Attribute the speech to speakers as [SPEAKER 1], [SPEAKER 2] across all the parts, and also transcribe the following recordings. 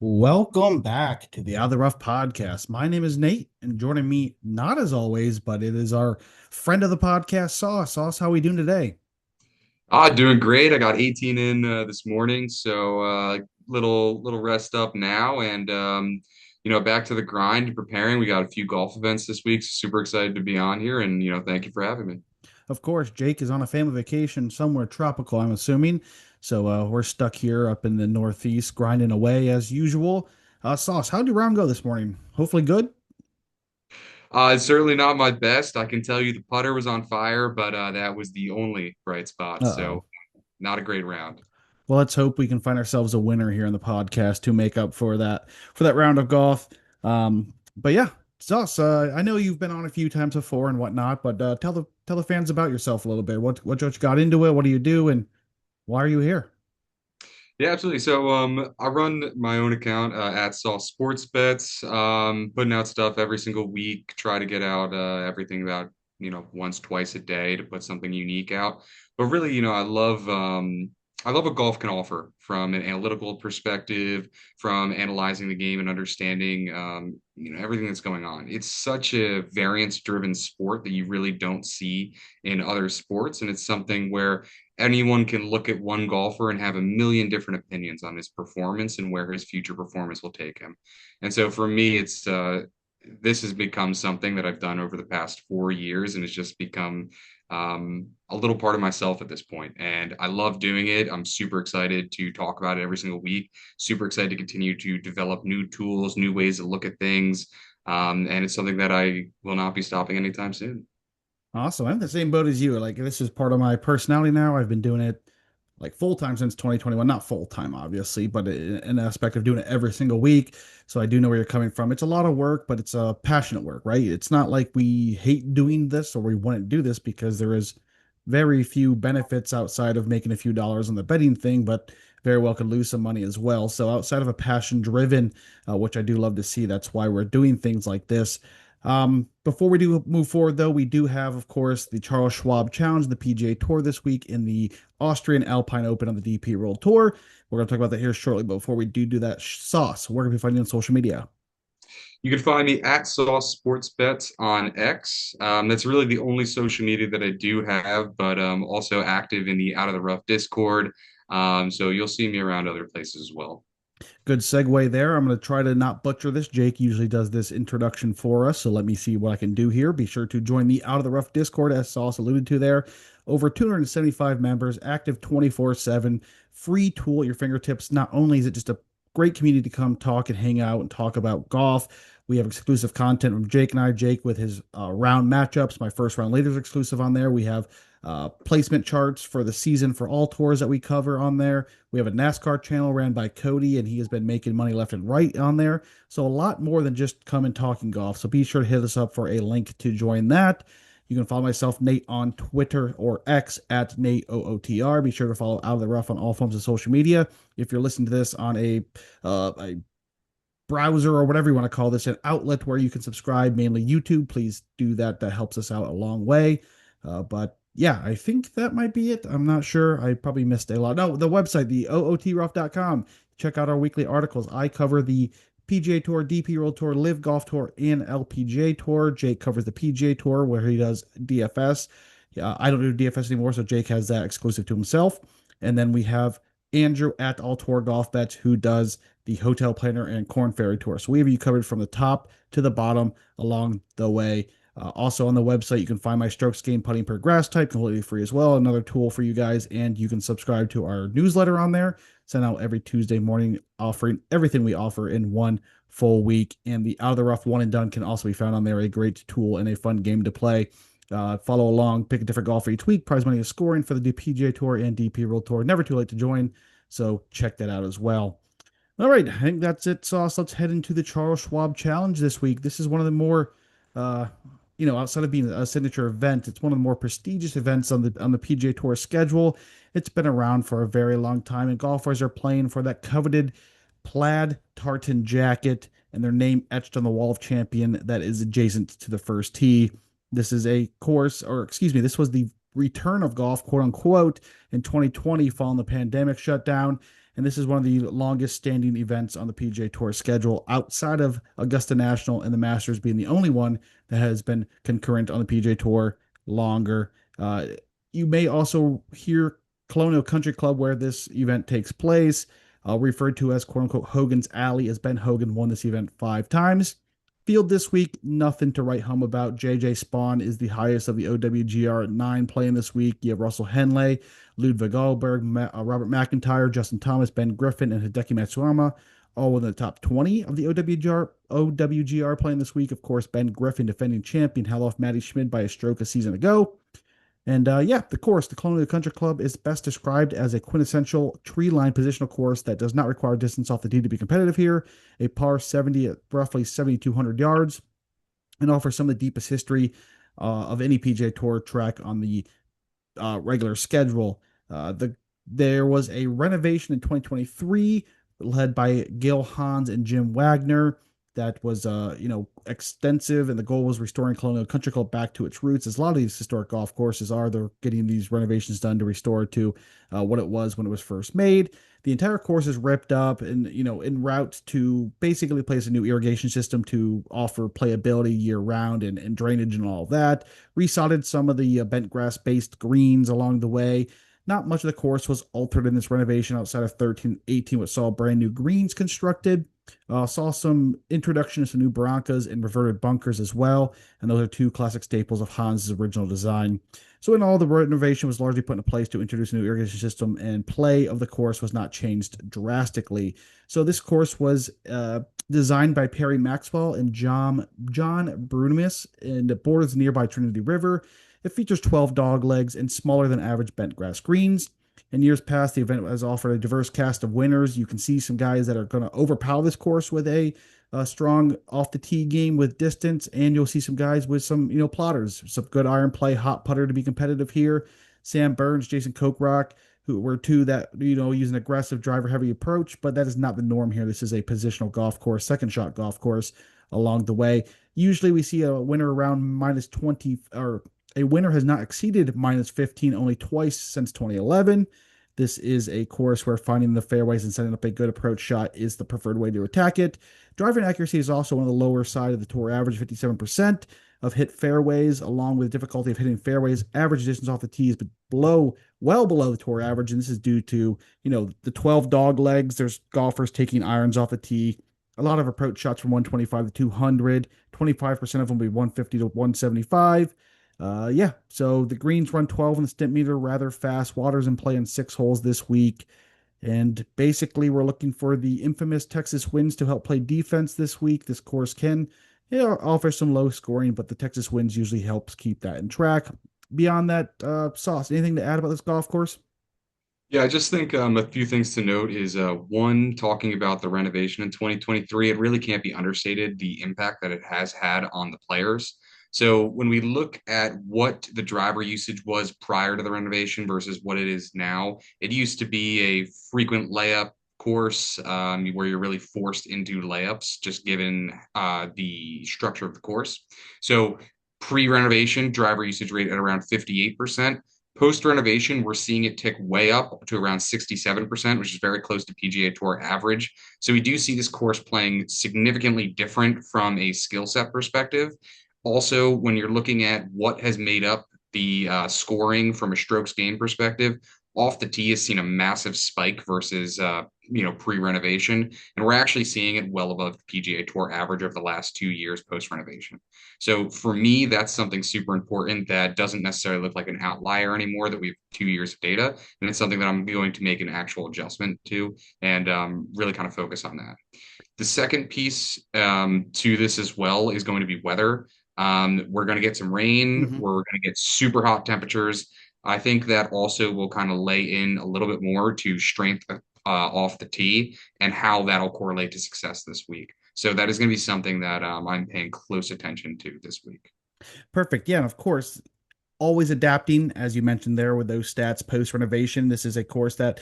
[SPEAKER 1] Welcome back to the Out of the Rough podcast. My name is Nate, and joining me, not as always, but it is our friend of the podcast, Sauce. Sauce, how are we doing today?
[SPEAKER 2] Doing great. I got 18 in this morning, so little rest up now, and back to the grind, preparing. We got a few golf events this week. Super excited to be on here, and thank you for having me.
[SPEAKER 1] Of course, Jake is on a family vacation somewhere tropical, I'm assuming. So we're stuck here up in the Northeast, grinding away as usual. Sauce, how did your round go this morning? Hopefully good.
[SPEAKER 2] It's certainly not my best. I can tell you the putter was on fire, but that was the only bright spot.
[SPEAKER 1] Uh-oh.
[SPEAKER 2] So not a great round.
[SPEAKER 1] Well, let's hope we can find ourselves a winner here in the podcast to make up for that round of golf. But yeah, Sus, I know you've been on a few times before and whatnot, but tell the fans about yourself a little bit. What you got into it? What do you do, and why are you here?
[SPEAKER 2] Yeah, absolutely. So I run my own account at Sauce Sports Bets, putting out stuff every single week, try to get out everything about, once, twice a day to put something unique out. But really, I love what golf can offer from an analytical perspective, from analyzing the game and understanding everything that's going on. It's such a variance-driven sport that you really don't see in other sports, and it's something where anyone can look at one golfer and have a million different opinions on his performance and where his future performance will take him. And so for me, it's this has become something that I've done over the past 4 years, and it's just become a little part of myself at this point. And I love doing it. I'm super excited to talk about it every single week. Super excited to continue to develop new tools, new ways to look at things. And it's something that I will not be stopping anytime soon.
[SPEAKER 1] Awesome. I'm the same boat as you. Like this is part of my personality now. I've been doing it like full time since 2021. Not full time, obviously, but an aspect of doing it every single week. So I do know where you're coming from. It's a lot of work, but it's a passionate work, right? It's not like we hate doing this or we wouldn't do this because there is very few benefits outside of making a few dollars on the betting thing, but very well could lose some money as well. So outside of a passion driven, which I do love to see, that's why we're doing things like this. Before we do move forward, though, we do have, of course, the Charles Schwab Challenge, the PGA Tour this week in the Austrian Alpine Open on the DP World Tour. We're going to talk about that here shortly. But before we do that, Sauce, where can we find you on social media?
[SPEAKER 2] You can find me at Sauce Sports Bets on X. That's really the only social media that I do have, but also active in the Out of the Rough Discord. So you'll see me around other places as well.
[SPEAKER 1] Good segue there. I'm going to try to not butcher this. Jake usually does this introduction for us, so let me see what I can do here. Be sure to join the Out of the Rough Discord, as Sauce alluded to there. Over 275 members, active 24/7, free tool at your fingertips. Not only is it just a great community to come talk and hang out and talk about golf, we have exclusive content from Jake and I. Jake with his round matchups. My first round later is exclusive on there. We have placement charts for the season for all tours that we cover on there. We have a NASCAR channel ran by Cody, and he has been making money left and right on there. So a lot more than just coming talking golf. So be sure to hit us up for a link to join that. You can follow myself, Nate, on Twitter or X at NateOOTR. Be sure to follow Out of the Rough on all forms of social media. If you're listening to this on a browser or whatever you want to call this, an outlet where you can subscribe, mainly YouTube, please do that. That helps us out a long way. But yeah, I think that might be it. I'm not sure. I probably missed a lot. No, the website, the ootrough.com. Check out our weekly articles. I cover the PGA Tour, DP World Tour, Live Golf Tour, and LPGA Tour. Jake covers the PGA Tour where he does DFS. Yeah, I don't do DFS anymore, so Jake has that exclusive to himself. And then we have Andrew at All Tour Golf Bets who does the Hotel Planner and Corn Ferry Tour. So we have you covered from the top to the bottom along the way. Also on the website, you can find my strokes gained putting per grass type completely free as well. Another tool for you guys, and you can subscribe to our newsletter on there. Send out every Tuesday morning, offering everything we offer in one full week. And the Out of the Rough one and done can also be found on there. A great tool and a fun game to play. Follow along, pick a different golfer each week. Prize money is scoring for the PGA Tour and DP World Tour. Never too late to join, so check that out as well. All right, I think that's it, Sauce. Let's head into the Charles Schwab Challenge this week. This is one of the more, uh, outside of being a signature event, it's one of the more prestigious events on the PGA Tour schedule. It's been around for a very long time, and golfers are playing for that coveted plaid tartan jacket and their name etched on the wall of champion that is adjacent to the first tee. This is a course, or excuse me, this was the return of golf, quote unquote, in 2020 following the pandemic shutdown. and this is one of the longest standing events on the PGA Tour schedule outside of Augusta National and the Masters being the only one that has been concurrent on the PGA Tour longer. You may also hear Colonial Country Club, where this event takes place, referred to as quote unquote Hogan's Alley, as Ben Hogan won this event 5 times. Field this week, nothing to write home about. JJ Spawn is the highest of the OWGR at 9 playing this week. You have Russell Henley, Ludwig Ahlberg, Robert McIntyre, Justin Thomas, Ben Griffin, and Hideki Matsuyama, all within the top 20 of the OWGR playing this week. Of course, Ben Griffin, defending champion, held off Matty Schmid by a stroke a season ago. And yeah, the course, the Colonial Country Club, is best described as a quintessential tree line positional course that does not require distance off the tee to be competitive here. A par 70 at roughly 7,200 yards, and offers some of the deepest history of any PGA Tour track on the regular schedule. There was a renovation in 2023 led by Gil Hans and Jim Wagner that was extensive, and the goal was restoring Colonial Country Club back to its roots, as a lot of these historic golf courses are. They're getting these renovations done to restore it to what it was when it was first made. The entire course is ripped up and en route to basically place a new irrigation system to offer playability year round and drainage and all that. Resodded some of the bent grass based greens along the way. Not much of the course was altered in this renovation outside of 13-18, which saw brand new greens constructed. Saw some introduction to some new Broncos and reverted bunkers as well, and those are two classic staples of Hans's original design. So in all, the renovation was largely put into place to introduce a new irrigation system, and play of the course was not changed drastically. So this course was designed by Perry Maxwell and John Brunemus, and it borders the nearby Trinity River. It features 12 dog legs and smaller than average bent grass greens. In years past, the event has offered a diverse cast of winners. You can see some guys that are going to overpower this course with a strong off the tee game with distance, and you'll see some guys with some plotters, some good iron play, hot putter to be competitive here. Sam Burns, Jason Kokrak, who were two that use an aggressive driver heavy approach, but that is not the norm here. This is a positional golf course, second shot golf course along the way. Usually we see a winner around minus 20, or a winner has not exceeded minus 15 only twice since 2011. This is a course where finding the fairways and setting up a good approach shot is the preferred way to attack it. Driving accuracy is also on the lower side of the tour average, 57% of hit fairways, along with difficulty of hitting fairways. Average distance off the tee is well below the tour average, and this is due to, the 12 dog legs. There's golfers taking irons off the tee. A lot of approach shots from 125 to 200. 25% of them will be 150 to 175. Yeah, so the greens run 12 on the Stimpmeter, rather fast. Water's in play in 6 holes this week. And basically, we're looking for the infamous Texas winds to help play defense this week. This course can offer some low scoring, but the Texas winds usually helps keep that in track. Beyond that, Sauce, anything to add about this golf course?
[SPEAKER 2] Yeah, I just think a few things to note is one, talking about the renovation in 2023, it really can't be understated the impact that it has had on the players. So when we look at what the driver usage was prior to the renovation versus what it is now, it used to be a frequent layup course where you're really forced into layups, just given the structure of the course. So pre-renovation, driver usage rate at around 58%. Post renovation, we're seeing it tick way up to around 67%, which is very close to PGA Tour average. So we do see this course playing significantly different from a skill set perspective. Also, when you're looking at what has made up the scoring from a strokes gained perspective, off the tee has seen a massive spike versus pre-renovation, and we're actually seeing it well above the PGA Tour average over the last 2 years post-renovation. So for me, that's something super important that doesn't necessarily look like an outlier anymore, that we have 2 years of data, and it's something that I'm going to make an actual adjustment to and really kind of focus on that. The second piece to this as well is going to be weather. We're going to get some rain.
[SPEAKER 1] Mm-hmm.
[SPEAKER 2] We're going to get super hot temperatures. I think that also will kind of lay in a little bit more to strength off the tee and how that'll correlate to success this week. So that is going to be something that I'm paying close attention to this week.
[SPEAKER 1] Perfect. Yeah, and of course, always adapting, as you mentioned there with those stats post renovation. This is a course that,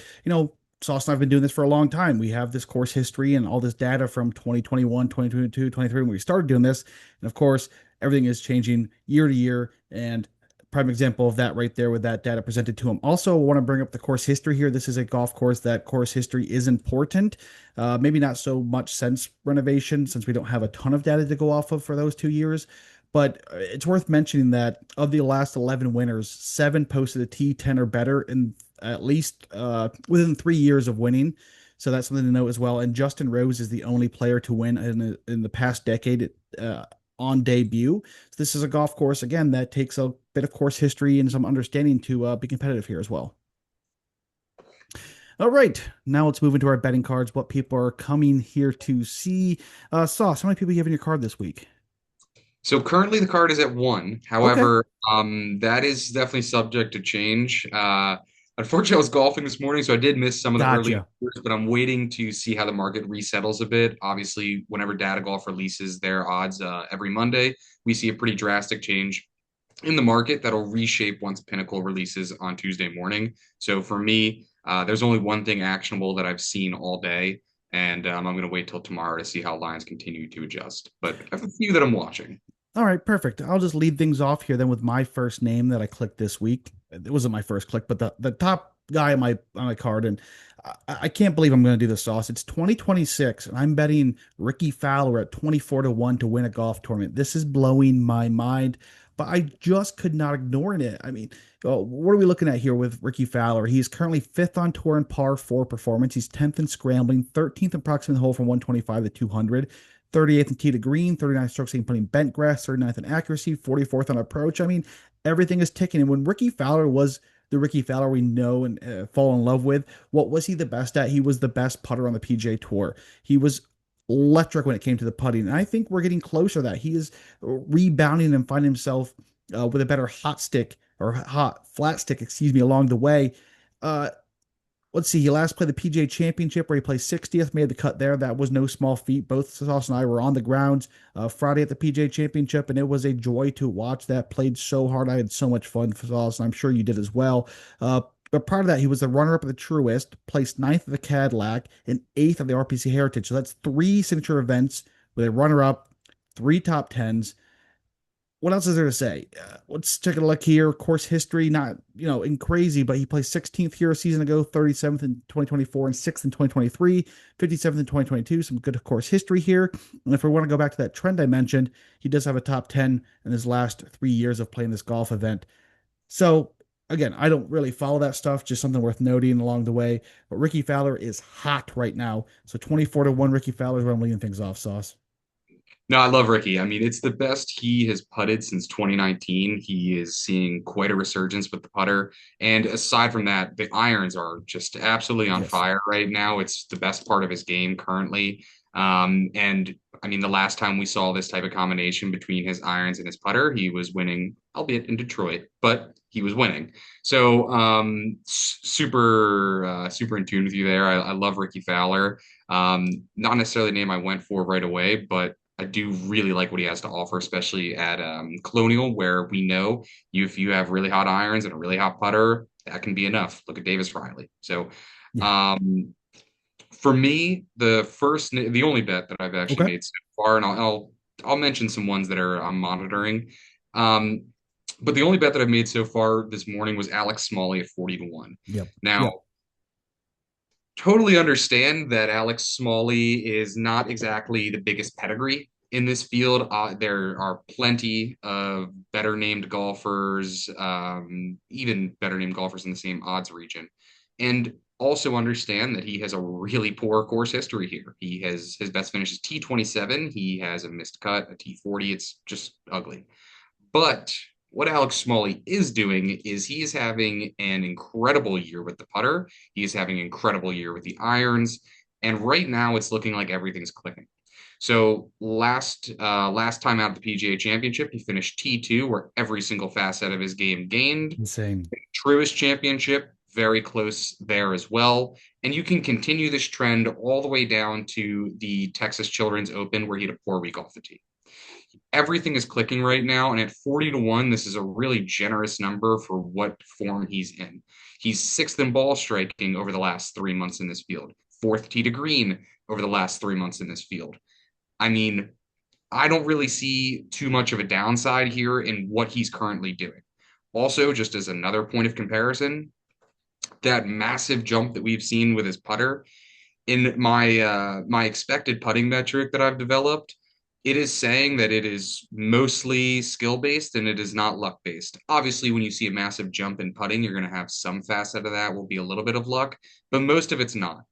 [SPEAKER 1] Sauce and I've been doing this for a long time. We have this course history and all this data from 2021, 2022, 23 when we started doing this. And of course, everything is changing year to year. And prime example of that right there with that data presented to him. Also, I want to bring up the course history here. This is a golf course that course history is important. Maybe not so much since renovation, since we don't have a ton of data to go off of for those 2 years. But it's worth mentioning that of the last 11 winners, seven posted a T10 or better in at least within 3 years of winning. So that's something to note as well. And Justin Rose is the only player to win in the past decade on debut. So this is a golf course again that takes a bit of course history and some understanding to be competitive here as well. All right, now let's move into our betting cards. What people are coming here to see. Sauce, how many people you have in your card this week?
[SPEAKER 2] So currently the card is at one.
[SPEAKER 1] Okay,
[SPEAKER 2] However, that is definitely subject to change. Unfortunately, I was golfing this morning, so I did miss some of the early
[SPEAKER 1] gotcha.
[SPEAKER 2] numbers, but I'm waiting to see how the market resettles a bit. Obviously, whenever Data Golf releases their odds every Monday, we see a pretty drastic change in the market that'll reshape once Pinnacle releases on Tuesday morning. So for me, there's only one thing actionable that I've seen all day, and I'm going to wait till tomorrow to see how lines continue to adjust. But I have a few that I'm watching.
[SPEAKER 1] All right, perfect. I'll just lead things off here then with my first name that I clicked this week. It wasn't my first click, but the top guy on my card, and I can't believe I'm going to do this, Sauce. It's 2026, and I'm betting Ricky Fowler at 24 to 1 to win a golf tournament. This is blowing my mind, but I just could not ignore it. I mean, what are we looking at here with Ricky Fowler? He's currently fifth on tour in par four performance. He's 10th in scrambling, 13th in approximate hole from 125 to 200. 38th in tee to green, 39 strokes in putting bent grass, 39th in accuracy, 44th on approach. I mean, everything is ticking. And when Ricky Fowler was the Ricky Fowler we know and fall in love with, what was he the best at? He was the best putter on the PGA Tour. He was electric when it came to the putting. And I think we're getting closer to that. He is rebounding and finding himself with a better hot stick or hot flat stick, excuse me, along the way. Uh, let's see, he last played the PGA Championship where he placed 60th, made the cut there. That was no small feat. Both Sauce and I were on the grounds Friday at the PGA Championship, and it was a joy to watch that. Played so hard. I had so much fun for Sauce, and I'm sure you did as well. But prior to that, he was the runner-up of the Truist, placed ninth at the Cadillac, and eighth at the RPC Heritage. So that's three signature events with a runner-up, three top tens. What else is there to say? Let's take a look here. Course history, not in crazy, but he placed 16th here a season ago, 37th in 2024, and 6th in 2023, 57th in 2022. Some good course history here. And if we want to go back to that trend I mentioned, he does have a top 10 in his last 3 years of playing this golf event. So again, I don't really follow that stuff, just something worth noting along the way. But Ricky Fowler is hot right now. So 24 to 1 Ricky Fowler is where I'm leading things off, Sauce.
[SPEAKER 2] No, I love Ricky. I mean, it's the best he has putted since 2019. He is seeing quite a resurgence with the putter. And aside from that, the irons are just absolutely on
[SPEAKER 1] Yes.
[SPEAKER 2] fire right now. It's the best part of his game currently. And I mean, the last time we saw this type of combination between his irons and his putter, he was winning, albeit in Detroit, but he was winning. So super in tune with you there. I love Ricky Fowler. Not necessarily the name I went for right away, but I do really like what he has to offer, especially at Colonial, where we know if you have really hot irons and a really hot putter, that can be enough. Look at Davis Riley. So
[SPEAKER 1] Yeah.
[SPEAKER 2] um, for me, the only bet that I've actually
[SPEAKER 1] Okay.
[SPEAKER 2] made so far, and I'll mention some ones that I'm monitoring. Um, but the only bet that I've made so far this morning was Alex Smalley at 40 to 1.
[SPEAKER 1] Yep.
[SPEAKER 2] Now,
[SPEAKER 1] Yep.
[SPEAKER 2] totally understand that Alex Smalley is not exactly the biggest pedigree in this field. There are plenty of better named golfers, even better named golfers in the same odds region. And also understand that he has a really poor course history here. He has his best finish is T27. He has a missed cut, a T40. It's just ugly. But what Alex Smalley is doing is he is having an incredible year with the putter. He is having an incredible year with the irons. And right now it's looking like everything's clicking. So last time out of the PGA Championship, he finished T2, where every single facet of his game gained.
[SPEAKER 1] Insane.
[SPEAKER 2] Truist Championship, very close there as well. And you can continue this trend all the way down to the Texas Children's Open, where he had a poor week off the tee. Everything is clicking right now. And at 40 to 1, this is a really generous number for what form he's in. He's sixth in ball striking over the last 3 months in this field, fourth tee to green over the last 3 months in this field. I mean, I don't really see too much of a downside here in what he's currently doing. Also, just as another point of comparison, that massive jump that we've seen with his putter in my expected putting metric that I've developed, it is saying that it is mostly skill based and it is not luck based. Obviously, when you see a massive jump in putting, you're going to have some facet of that will be a little bit of luck, but most of it's not.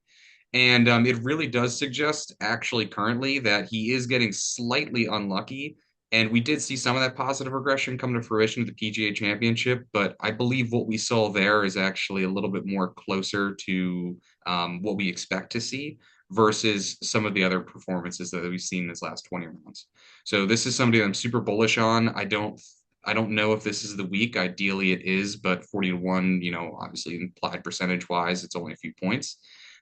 [SPEAKER 2] And it really does suggest, actually, currently, that he is getting slightly unlucky. And we did see some of that positive regression come to fruition at the PGA Championship, but I believe what we saw there is actually a little bit more closer to what we expect to see versus some of the other performances that we've seen this last 20 rounds. So this is somebody that I'm super bullish on. I don't know if this is the week. Ideally, it is, but 40 to 1, obviously implied percentage wise, it's only a few points.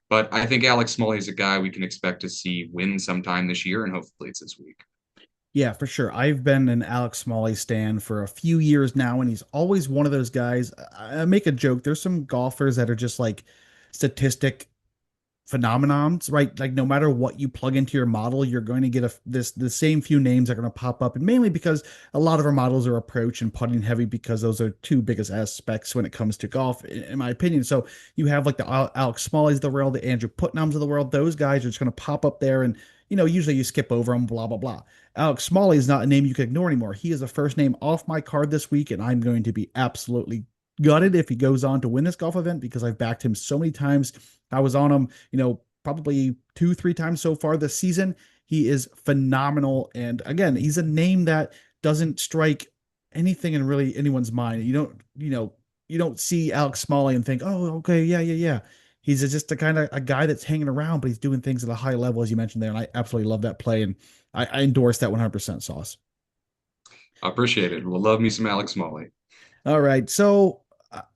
[SPEAKER 2] But I think Alex Smalley is a guy we can expect to see win sometime this year, and hopefully it's this week.
[SPEAKER 1] Yeah, for sure. I've been an Alex Smalley stan for a few years now, and he's always one of those guys. I make a joke. There's some golfers that are just like statistic phenomenons, right? Like no matter what you plug into your model, you're going to get the same few names are going to pop up, and mainly because a lot of our models are approach and putting heavy because those are two biggest aspects when it comes to golf, in my opinion. So you have like the Alex Smalleys of the world, the Andrew Putnams of the world. Those guys are just going to pop up there, and usually you skip over them, blah blah blah. Alex Smalley is not a name you can ignore anymore. He is the first name off my card this week, and I'm going to be absolutely gutted if he goes on to win this golf event because I've backed him so many times. I was on him, probably two, three times so far this season. He is phenomenal. And again, he's a name that doesn't strike anything in really anyone's mind. You don't see Alex Smalley and think, oh, okay, yeah, yeah, yeah. He's just a kind of a guy that's hanging around, but he's doing things at a high level, as you mentioned there. And I absolutely love that play. And I endorse that 100% Sauce.
[SPEAKER 2] I appreciate it. We'll love me some Alex Smalley.
[SPEAKER 1] All right. So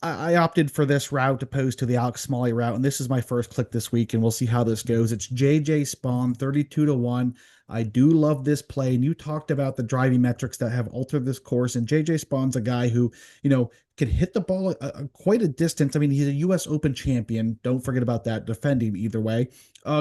[SPEAKER 1] I opted for this route opposed to the Alex Smalley route, and this is my first click this week, and we'll see how this goes. It's JJ Spawn, 32 to 1. I do love this play, and you talked about the driving metrics that have altered this course, and JJ Spawn's a guy who, can hit the ball quite a distance. I mean, he's a U.S. Open champion. Don't forget about that, defending either way.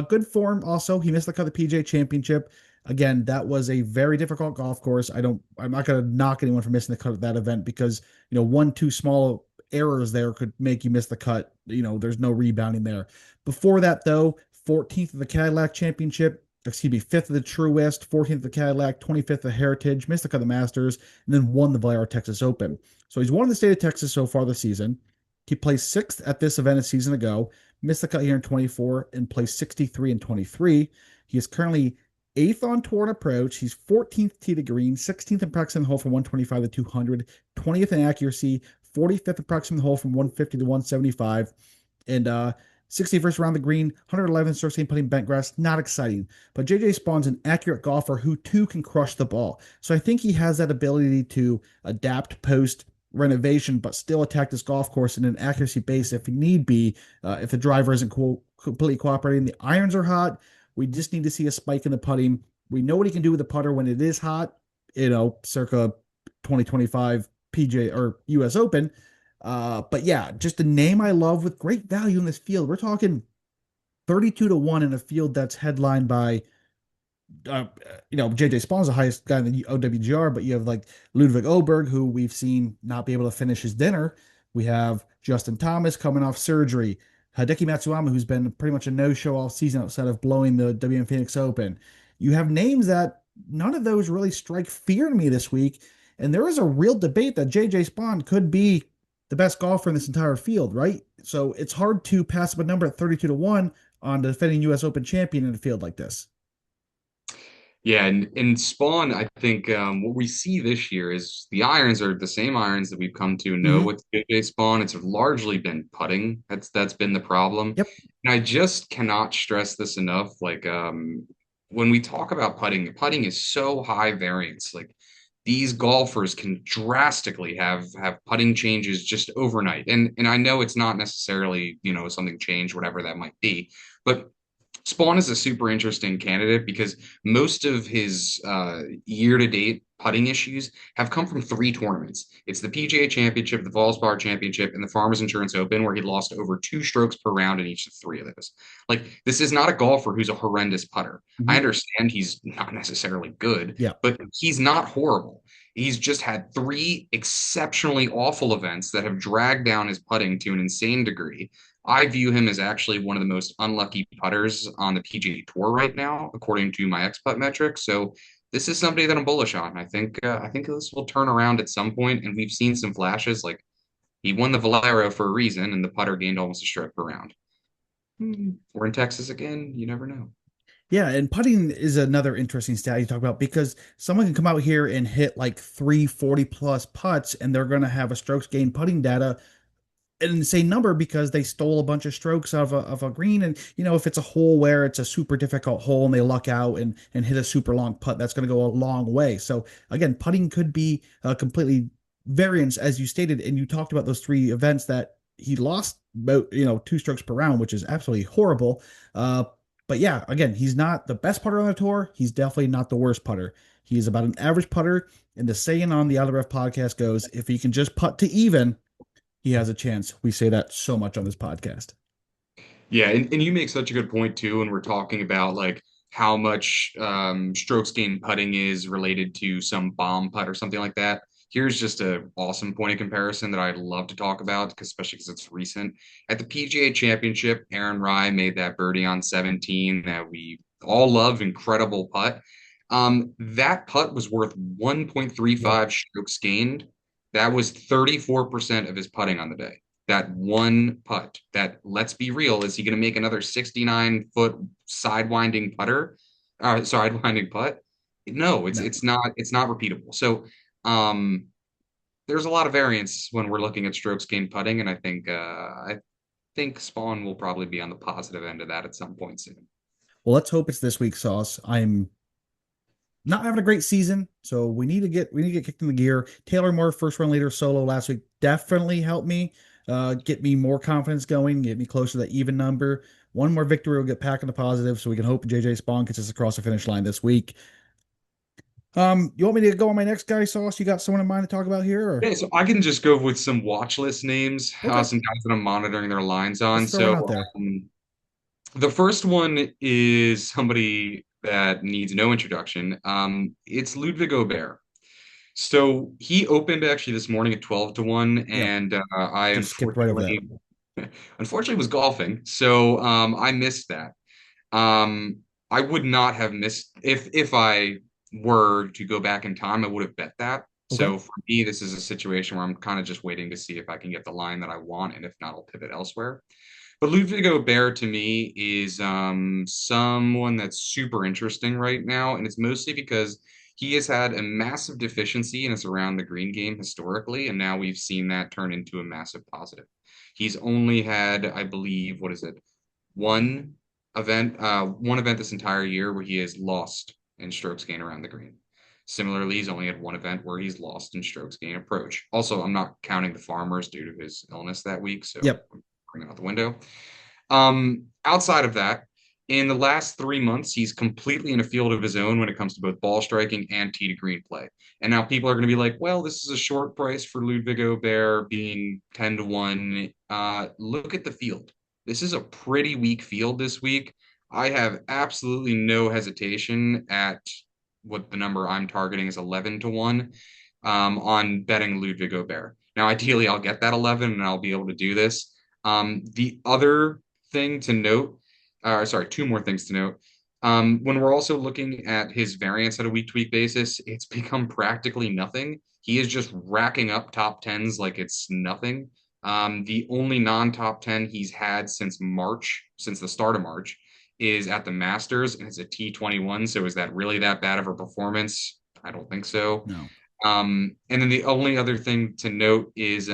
[SPEAKER 1] Good form also. He missed the cut of the PGA Championship. Again, that was a very difficult golf course. I'm not going to knock anyone for missing the cut of that event because, one too small errors there could make you miss the cut. There's no rebounding there. Before that, though, 14th of the Cadillac Championship, excuse me, 5th of the True West, 14th of the Cadillac, 25th of Heritage, missed the cut of the Masters, and then won the Valero Texas Open. So he's won the state of Texas so far this season. He placed 6th at this event a season ago, missed the cut here in 24, and placed 63 and 23. He is currently 8th on tour and approach. He's 14th tee to green, 16th in practice in the hole from 125 to 200, 20th in accuracy, 45th approximate hole from 150 to 175, and 61st around the green, 111th strokes gained putting bent grass. Not exciting, but JJ Spawn's an accurate golfer who too can crush the ball. So I think he has that ability to adapt post renovation, but still attack this golf course in an accuracy base if need be. If the driver isn't completely cooperating, the irons are hot. We just need to see a spike in the putting. We know what he can do with the putter when it is hot, circa 2025 PJ or US Open. But yeah, just a name I love with great value in this field. We're talking 32 to 1 in a field that's headlined by JJ Spawn's the highest guy in the OWGR, but you have like Ludwig Oberg, who we've seen not be able to finish his dinner. We have Justin Thomas coming off surgery. Hideki Matsuyama, who's been pretty much a no-show all season outside of blowing the WM Phoenix Open. You have names that none of those really strike fear in me this week. And there is a real debate that JJ Spawn could be the best golfer in this entire field, right? So it's hard to pass up a number at 32 to 1 on the defending US Open champion in a field like this.
[SPEAKER 2] Yeah, and in Spawn, I think what we see this year is the irons are the same irons that we've come to know
[SPEAKER 1] Mm-hmm.
[SPEAKER 2] with JJ Spawn. It's largely been putting. That's been the problem.
[SPEAKER 1] Yep.
[SPEAKER 2] And I just cannot stress this enough. Like when we talk about putting, putting is so high variance. Like these golfers can drastically have putting changes just overnight. And I know it's not necessarily, something changed, whatever that might be, but Spawn is a super interesting candidate because most of his year-to-date putting issues have come from three tournaments. It's the PGA Championship, the Valspar Championship, and the Farmers Insurance Open, where he lost over 2 strokes per round in each of three of those. Like, this is not a golfer who's a horrendous putter. I
[SPEAKER 1] Mhm.
[SPEAKER 2] understand he's not necessarily good,
[SPEAKER 1] Yeah.
[SPEAKER 2] but he's not horrible. He's just had three exceptionally awful events that have dragged down his putting to an insane degree. I view him as actually one of the most unlucky putters on the PGA Tour right now, according to my XPutt metrics. So this is somebody that I'm bullish on. I think this will turn around at some point, and we've seen some flashes. Like he won the Valero for a reason, and the putter gained almost a stroke per round. We're in Texas again. You never know.
[SPEAKER 1] Yeah, and putting is another interesting stat you talk about because someone can come out here and hit like 340 plus putts and they're going to have a strokes gained putting data an insane number because they stole a bunch of strokes of a green. And if it's a hole where it's a super difficult hole and they luck out and hit a super long putt, that's going to go a long way. So again, putting could be a completely variance, as you stated, and you talked about those three events that he lost about 2 strokes per round, which is absolutely horrible. But yeah, again, he's not the best putter on the tour. He's definitely not the worst putter. He's about an average putter. And the saying on the Out of the Ref podcast goes, if he can just putt to even, he has a chance. We say that so much on this podcast.
[SPEAKER 2] Yeah, and you make such a good point too when we're talking about like how much strokes gained putting is related to some bomb putt or something like that. Here's just a awesome point of comparison that I'd love to talk about, especially because it's recent. At the PGA Championship, Aaron Rai made that birdie on 17 that we all love, incredible putt. That putt was worth
[SPEAKER 1] Yep.
[SPEAKER 2] 1.35 strokes gained. That was 34% of his putting on the day, that one putt. That, let's be real, is he going to make another 69-foot sidewinding putter? Sidewinding putt? No, it's
[SPEAKER 1] No.
[SPEAKER 2] it's not it's not repeatable. So um there's a lot of variance when we're looking at strokes gained putting, and I think Spawn will probably be on the positive end of that at some point soon.
[SPEAKER 1] Well, let's hope it's this week, Sauce. I'm not having a great season, so we need to get kicked in the gear. Taylor Moore, first run leader solo last week, definitely helped me get me more confidence going, get me closer to that even number. One more victory will get Pack in the positive, so we can hope JJ Spawn gets us across the finish line this week. You want me to go on my next guy, Sauce? You got someone in mind to talk about here, or
[SPEAKER 2] Yeah, so I can just go with some watch list names,
[SPEAKER 1] okay,
[SPEAKER 2] some guys that I'm monitoring their lines
[SPEAKER 1] let's
[SPEAKER 2] on.
[SPEAKER 1] throw one
[SPEAKER 2] So
[SPEAKER 1] out there.
[SPEAKER 2] the first one is somebody that needs no introduction. It's Ludwig Aubert. So he opened actually this morning at 12 to 1,
[SPEAKER 1] Yep,
[SPEAKER 2] and I
[SPEAKER 1] just skipped right over that.
[SPEAKER 2] unfortunately was golfing, so I missed that. Um, I would not have missed if I were to go back in time, I would have bet that.
[SPEAKER 1] Okay.
[SPEAKER 2] So for me, this is a situation where I'm kind of just waiting to see if I can get the line that I want, and if not, I'll pivot elsewhere. But Ludwig Bear to me is someone that's super interesting right now, and it's mostly because he has had a massive deficiency in his around the green game historically, and now we've seen that turn into a massive positive. He's only had, I believe, what is it, one one event this entire year where he has lost in strokes gain around the green. Similarly, he's only had one event where he's lost in strokes gain approach. Also, I'm not counting the Farmers due to his illness that week, so
[SPEAKER 1] Yep.
[SPEAKER 2] I'm bringing out the window. Outside of that, in the last 3 months, he's completely in a field of his own when it comes to both ball striking and tee to green play. And now people are going to be like, well, this is a short price for Ludwig Aubert being 10 to 1. Look at the field. This is a pretty weak field this week. I have absolutely no hesitation at what the number I'm targeting is 11 to 1 on betting Ludwig Aubert. Now, ideally, I'll get that 11 and I'll be able to do this. The other thing to note, sorry, two more things to note. When we're also looking at his variance at a week to week basis, it's become practically nothing. He is just racking up top tens like it's nothing. The only non top 10 he's had since March, since the start of March, is at the Masters, and it's a T21. So is that really that bad of a performance? I don't think so.
[SPEAKER 1] No.
[SPEAKER 2] And then the only other thing to note is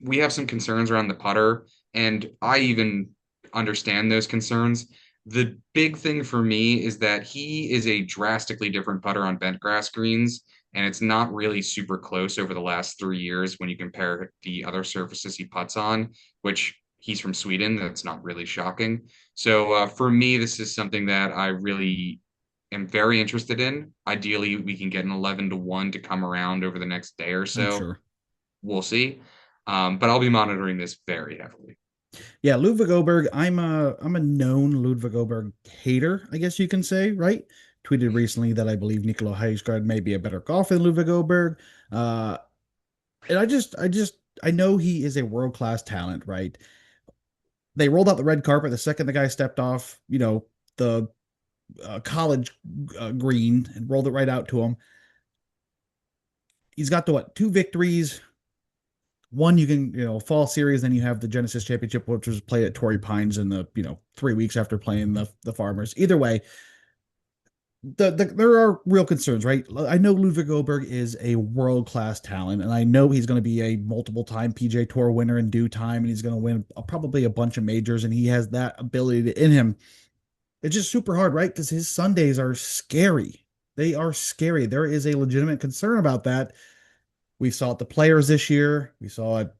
[SPEAKER 2] we have some concerns around the putter, and I even understand those concerns. The big thing for me is that he is a drastically different putter on bent grass greens, and it's not really super close over the last 3 years when you compare the other surfaces he putts on, which he's from Sweden. That's not really shocking. So for me, this is something that I really am very interested in. Ideally, we can get an 11-1 to come around over the next day or
[SPEAKER 1] I'm
[SPEAKER 2] so.
[SPEAKER 1] sure.
[SPEAKER 2] We'll see. But I'll be monitoring this very heavily.
[SPEAKER 1] Yeah, Ludwig Oberg. I'm a known Ludwig Oberg hater, I guess you can say, right? Tweeted recently that I believe Nicola Heisgaard may be a better golfer than Ludwig Oberg. Uh, and I know he is a world class talent, right? They rolled out the red carpet the second the guy stepped off, the college green and rolled it right out to him. He's got the what, two victories. One you can, fall series, then you have the Genesis Championship, which was played at Torrey Pines in the, 3 weeks after playing the Farmers. Either way, there are real concerns, right? I know Ludwig Goldberg is a world class talent, and I know he's going to be a multiple time PJ Tour winner in due time, and he's going to win probably a bunch of majors, and he has that ability in him. It's just super hard, right? Because his Sundays are scary. They are scary. There is a legitimate concern about that. We saw it the players this year. We saw it,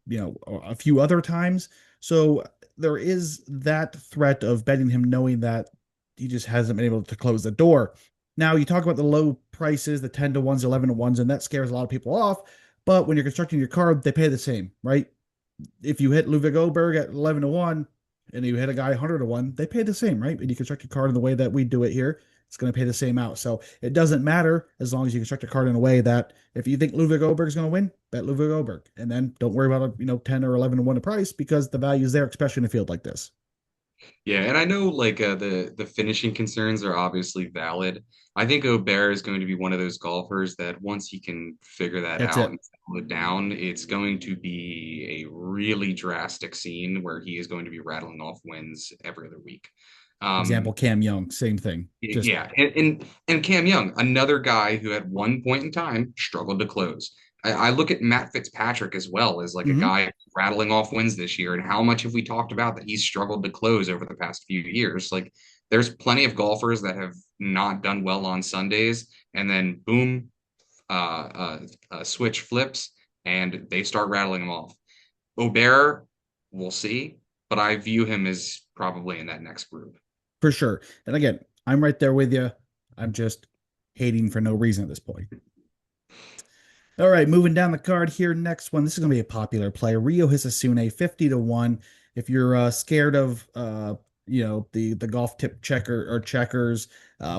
[SPEAKER 1] a few other times. So there is that threat of betting him knowing that he just hasn't been able to close the door. Now you talk about the low prices, the 10 to ones, 11 to ones, and that scares a lot of people off. But when you're constructing your card, they pay the same, right? If you hit Ludwig Oberg at 11 to 1 and you hit a guy 100 to 1, they pay the same, right? And you construct your card in the way that we do it here, it's going to pay the same out. So it doesn't matter as long as you construct a card in a way that if you think Ludwig Oberg is going to win, bet Ludwig Oberg. And then don't worry about, 10 or 11 to 1 a price because the value is there, especially in a field like this.
[SPEAKER 2] Yeah, and I know like the finishing concerns are obviously valid. I think Aubert is going to be one of those golfers that once he can figure that
[SPEAKER 1] That's
[SPEAKER 2] out
[SPEAKER 1] it.
[SPEAKER 2] and settle it down, it's going to be a really drastic scene where he is going to be rattling off wins every other week.
[SPEAKER 1] Example,
[SPEAKER 2] Um,
[SPEAKER 1] Cam Young, same thing. Just
[SPEAKER 2] yeah, and Cam Young, another guy who at one point in time struggled to close. I look at Matt Fitzpatrick as well as like a
[SPEAKER 1] mhm.
[SPEAKER 2] guy rattling off wins this year, and how much have we talked about that he's struggled to close over the past few years? Like, there's plenty of golfers that have not done well on Sundays, and then boom, switch flips, and they start rattling them off. Aubert, we'll see, but I view him as probably in that next group.
[SPEAKER 1] for sure. And again, I'm right there with you. I'm just hating for no reason at this point. All right, moving down the card here. Next one. This is going to be a popular play. Rio Hisasune, 50 to 1. If you're scared of the golf tip checker or checkers,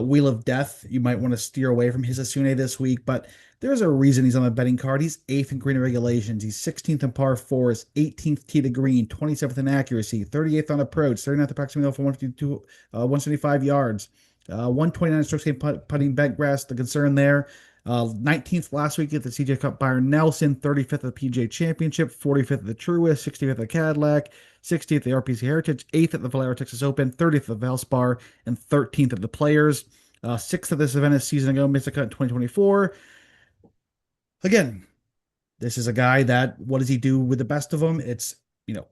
[SPEAKER 1] Wheel of Death, you might want to steer away from Hisasune this week, but there's a reason he's on the betting card. He's 8th in green regulations. He's 16th in par fours, 18th tee to green, 27th in accuracy, 38th on approach, 39th approximate for 152, 175 yards, 129 strokes gained putting bent grass. The concern there. 19th last week at the CJ Cup Byron Nelson, 35th at the PGA Championship, 45th at the Truist, 65th at the Cadillac, 60th at the RPC Heritage, 8th at the Valero Texas Open, 30th at the Valspar, and 13th at the Players. 6th at this event a season ago, missed a cut in 2024. Again, this is a guy that, what does he do with the best of them? It's,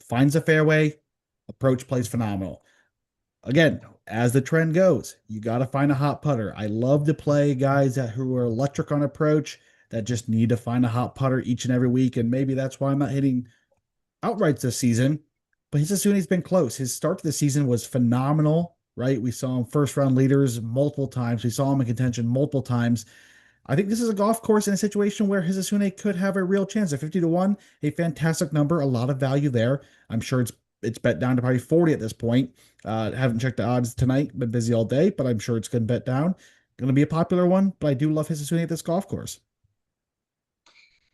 [SPEAKER 1] finds a fairway, approach plays phenomenal. Again, as the trend goes, you got to find a hot putter. I love to play guys who are electric on approach that just need to find a hot putter each and every week. And maybe that's why I'm not hitting outrights this season. But Hisasune's been close. His start to the season was phenomenal, right? We saw him first round leaders multiple times. We saw him in contention multiple times. I think this is a golf course in a situation where Hisasune could have a real chance. At 50 to 1, a fantastic number, a lot of value there. I'm sure it's bet down to probably 40 at this point. Haven't checked the odds tonight, been busy all day, but I'm sure it's going to bet down. Going to be a popular one, but I do love Hisasune at this golf course.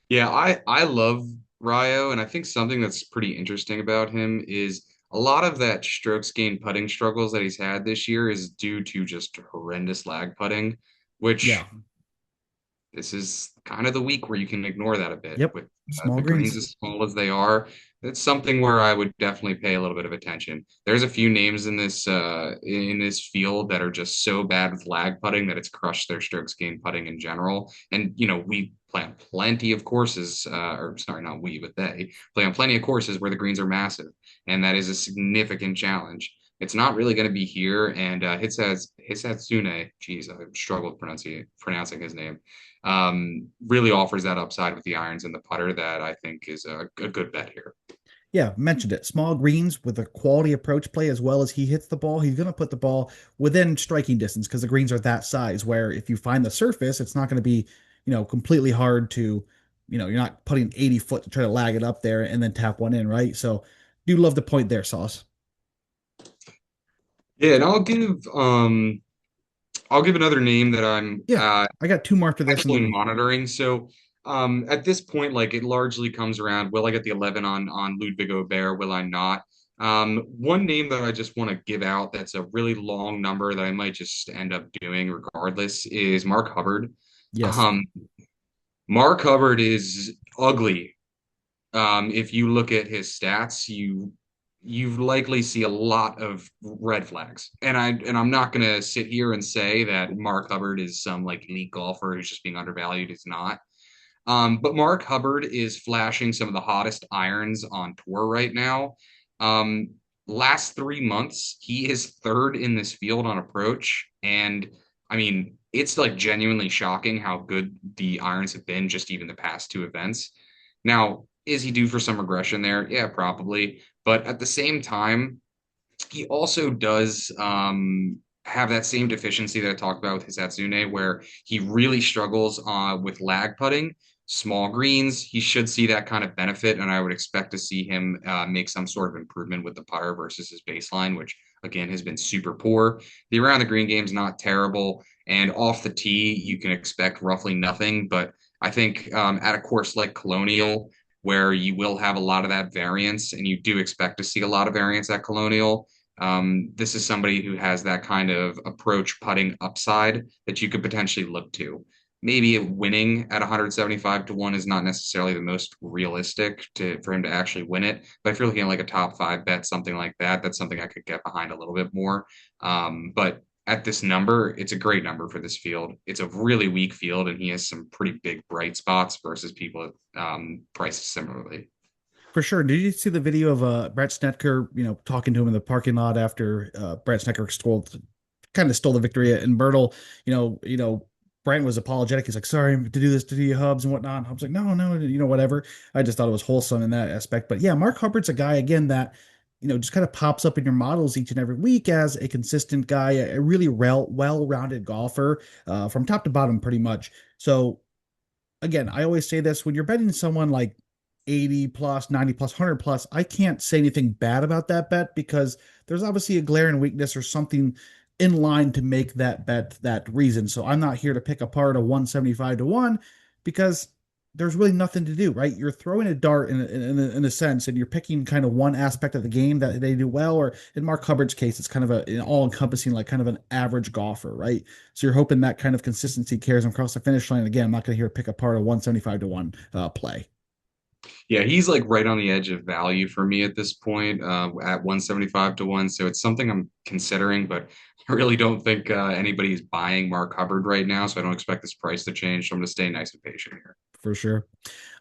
[SPEAKER 2] Yeah, I love Ryo, and I think something that's pretty interesting about him is a lot of that strokes gained putting struggles that he's had this year is due to just horrendous lag putting, which
[SPEAKER 1] Yeah.
[SPEAKER 2] this is kind of the week where you can ignore that a bit
[SPEAKER 1] Yep.
[SPEAKER 2] with
[SPEAKER 1] Small
[SPEAKER 2] the greens
[SPEAKER 1] greens.
[SPEAKER 2] as small as they are. It's something where I would definitely pay a little bit of attention. There's a few names in this field that are just so bad with lag putting that it's crushed their strokes gained putting in general. And we play on plenty of courses, or sorry, not we, but they play on plenty of courses where the greens are massive, and that is a significant challenge. It's not really going to be here, and Hisatsune, geez, I've struggled pronouncing his name, really offers that upside with the irons and the putter that I think is a good bet here.
[SPEAKER 1] yeah, mentioned it. Small greens with a quality approach play as well as he hits the ball, he's going to put the ball within striking distance because the greens are that size. Where if you find the surface, it's not going to be, completely hard to, you're not putting 80 foot to try to lag it up there and then tap one in, right? So, do love the point there, Sauce.
[SPEAKER 2] Yeah, and I'll give another name that I'm
[SPEAKER 1] Yeah, I got two more after this,
[SPEAKER 2] actually
[SPEAKER 1] and
[SPEAKER 2] monitoring. So at this point, like it largely comes around, will I get the 11 on Ludwig Aubert? Will I not? One name that I just want to give out that's a really long number that I might just end up doing regardless is Mark Hubbard.
[SPEAKER 1] yes,
[SPEAKER 2] Um, Mark Hubbard is ugly. If you look at his stats, you likely see a lot of red flags. And I'm not gonna sit here and say that Mark Hubbard is some like elite golfer who's just being undervalued. He's not. But Mark Hubbard is flashing some of the hottest irons on tour right now. Um, Last 3 months, he is third in this field on approach. And I mean, it's like genuinely shocking how good the irons have been just even the past two events. Now, is he due for some regression there? Yeah, probably. But at the same time, he also does have that same deficiency that I talked about with his Hatsune, where he really struggles with lag putting, small greens. He should see that kind of benefit, and I would expect to see him make some sort of improvement with the putter versus his baseline, which again has been super poor. The around the green game is not terrible, and off the tee you can expect roughly nothing. But I think at a course like Colonial, where you will have a lot of that variance, and you do expect to see a lot of variance at Colonial. This is somebody who has that kind of approach putting upside that you could potentially look to. Maybe winning at 175 to 1 is not necessarily the most realistic for him to actually win it. But if you're looking at like a top five bet, something like that, that's something I could get behind a little bit more. But at this number, it's a great number for this field. It's a really weak field, and he has some pretty big bright spots versus people priced similarly.
[SPEAKER 1] for sure. Did you see the video of Brett Snedeker, talking to him in the parking lot after Brett Snedeker stole the victory in Bertle? Brent was apologetic. He's like, sorry to do this to you, Hubs and whatnot. And Hubs like, no, no, whatever. I just thought it was wholesome in that aspect. But yeah, Mark Hubbard's a guy again that, just kind of pops up in your models each and every week as a consistent guy, a really well-rounded golfer, from top to bottom, pretty much. So again, I always say this when you're betting someone like 80 plus, 90 plus, 100 plus, I can't say anything bad about that bet because there's obviously a glaring weakness or something in line to make that bet that reason. So I'm not here to pick apart a 175 to 1 because there's really nothing to do, right? You're throwing a dart in a sense, and you're picking kind of one aspect of the game that they do well, or in Mark Hubbard's case, it's kind of an all-encompassing, like kind of an average golfer, right? So you're hoping that kind of consistency carries them across the finish line. Again, I'm not going to here pick apart a 175 to 1 play.
[SPEAKER 2] Yeah, he's like right on the edge of value for me at this point, at 175 to 1. So it's something I'm considering, but I really don't think anybody's buying Mark Hubbard right now. So I don't expect this price to change. So I'm going to stay nice and patient here.
[SPEAKER 1] For sure.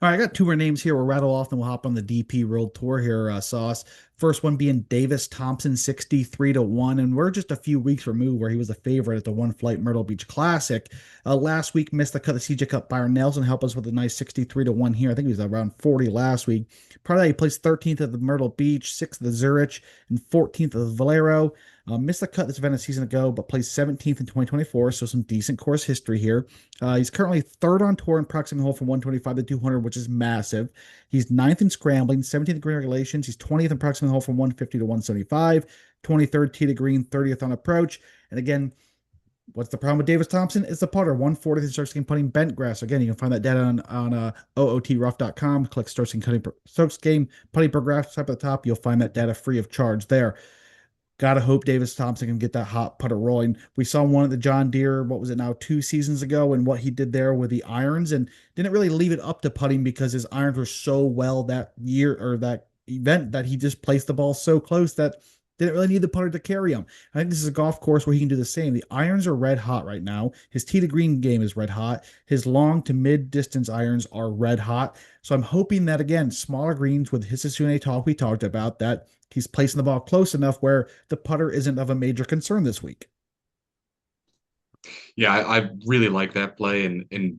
[SPEAKER 1] All right, I got two more names here. We'll rattle off and we'll hop on the DP World Tour here, Sauce. First one being Davis Thompson, 63 to 1. And we're just a few weeks removed where he was a favorite at the One Flight Myrtle Beach Classic. Last week, missed the cut, the CJ Cup. Byron Nelson helped us with a nice 63 to 1 here. I think he was around 40 last week. Prior to that, he placed 13th at the Myrtle Beach, 6th at the Zurich, and 14th at the Valero. Missed the cut this event a season ago, but placed 17th in 2024, so some decent course history here. He's currently third on tour in proximate hole from 125 to 200, which is massive. He's ninth in scrambling, 17th in green regulations. He's 20th in proximate hole from 150 to 175, 23rd tee to green, 30th on approach. And again, what's the problem with Davis Thompson? It's the putter, 140th in strokes gained putting bent grass. Again, you can find that data on ootrough.com. Click strokes gained putting per grass type at the top. You'll find that data free of charge there. Gotta hope Davis Thompson can get that hot putter rolling. We saw one at the John Deere, what was it now, 2 seasons ago, and what he did there with the irons, and didn't really leave it up to putting because his irons were so well that year or that event that he just placed the ball so close that didn't really need the putter to carry him. I think this is a golf course where he can do the same. The irons are red hot right now. His tee to green game is red hot. His long to mid distance irons are red hot. So I'm hoping that again, smaller greens with his Hisasune talk we talked about, that he's placing the ball close enough where the putter isn't of a major concern this week.
[SPEAKER 2] Yeah, I really like that play. And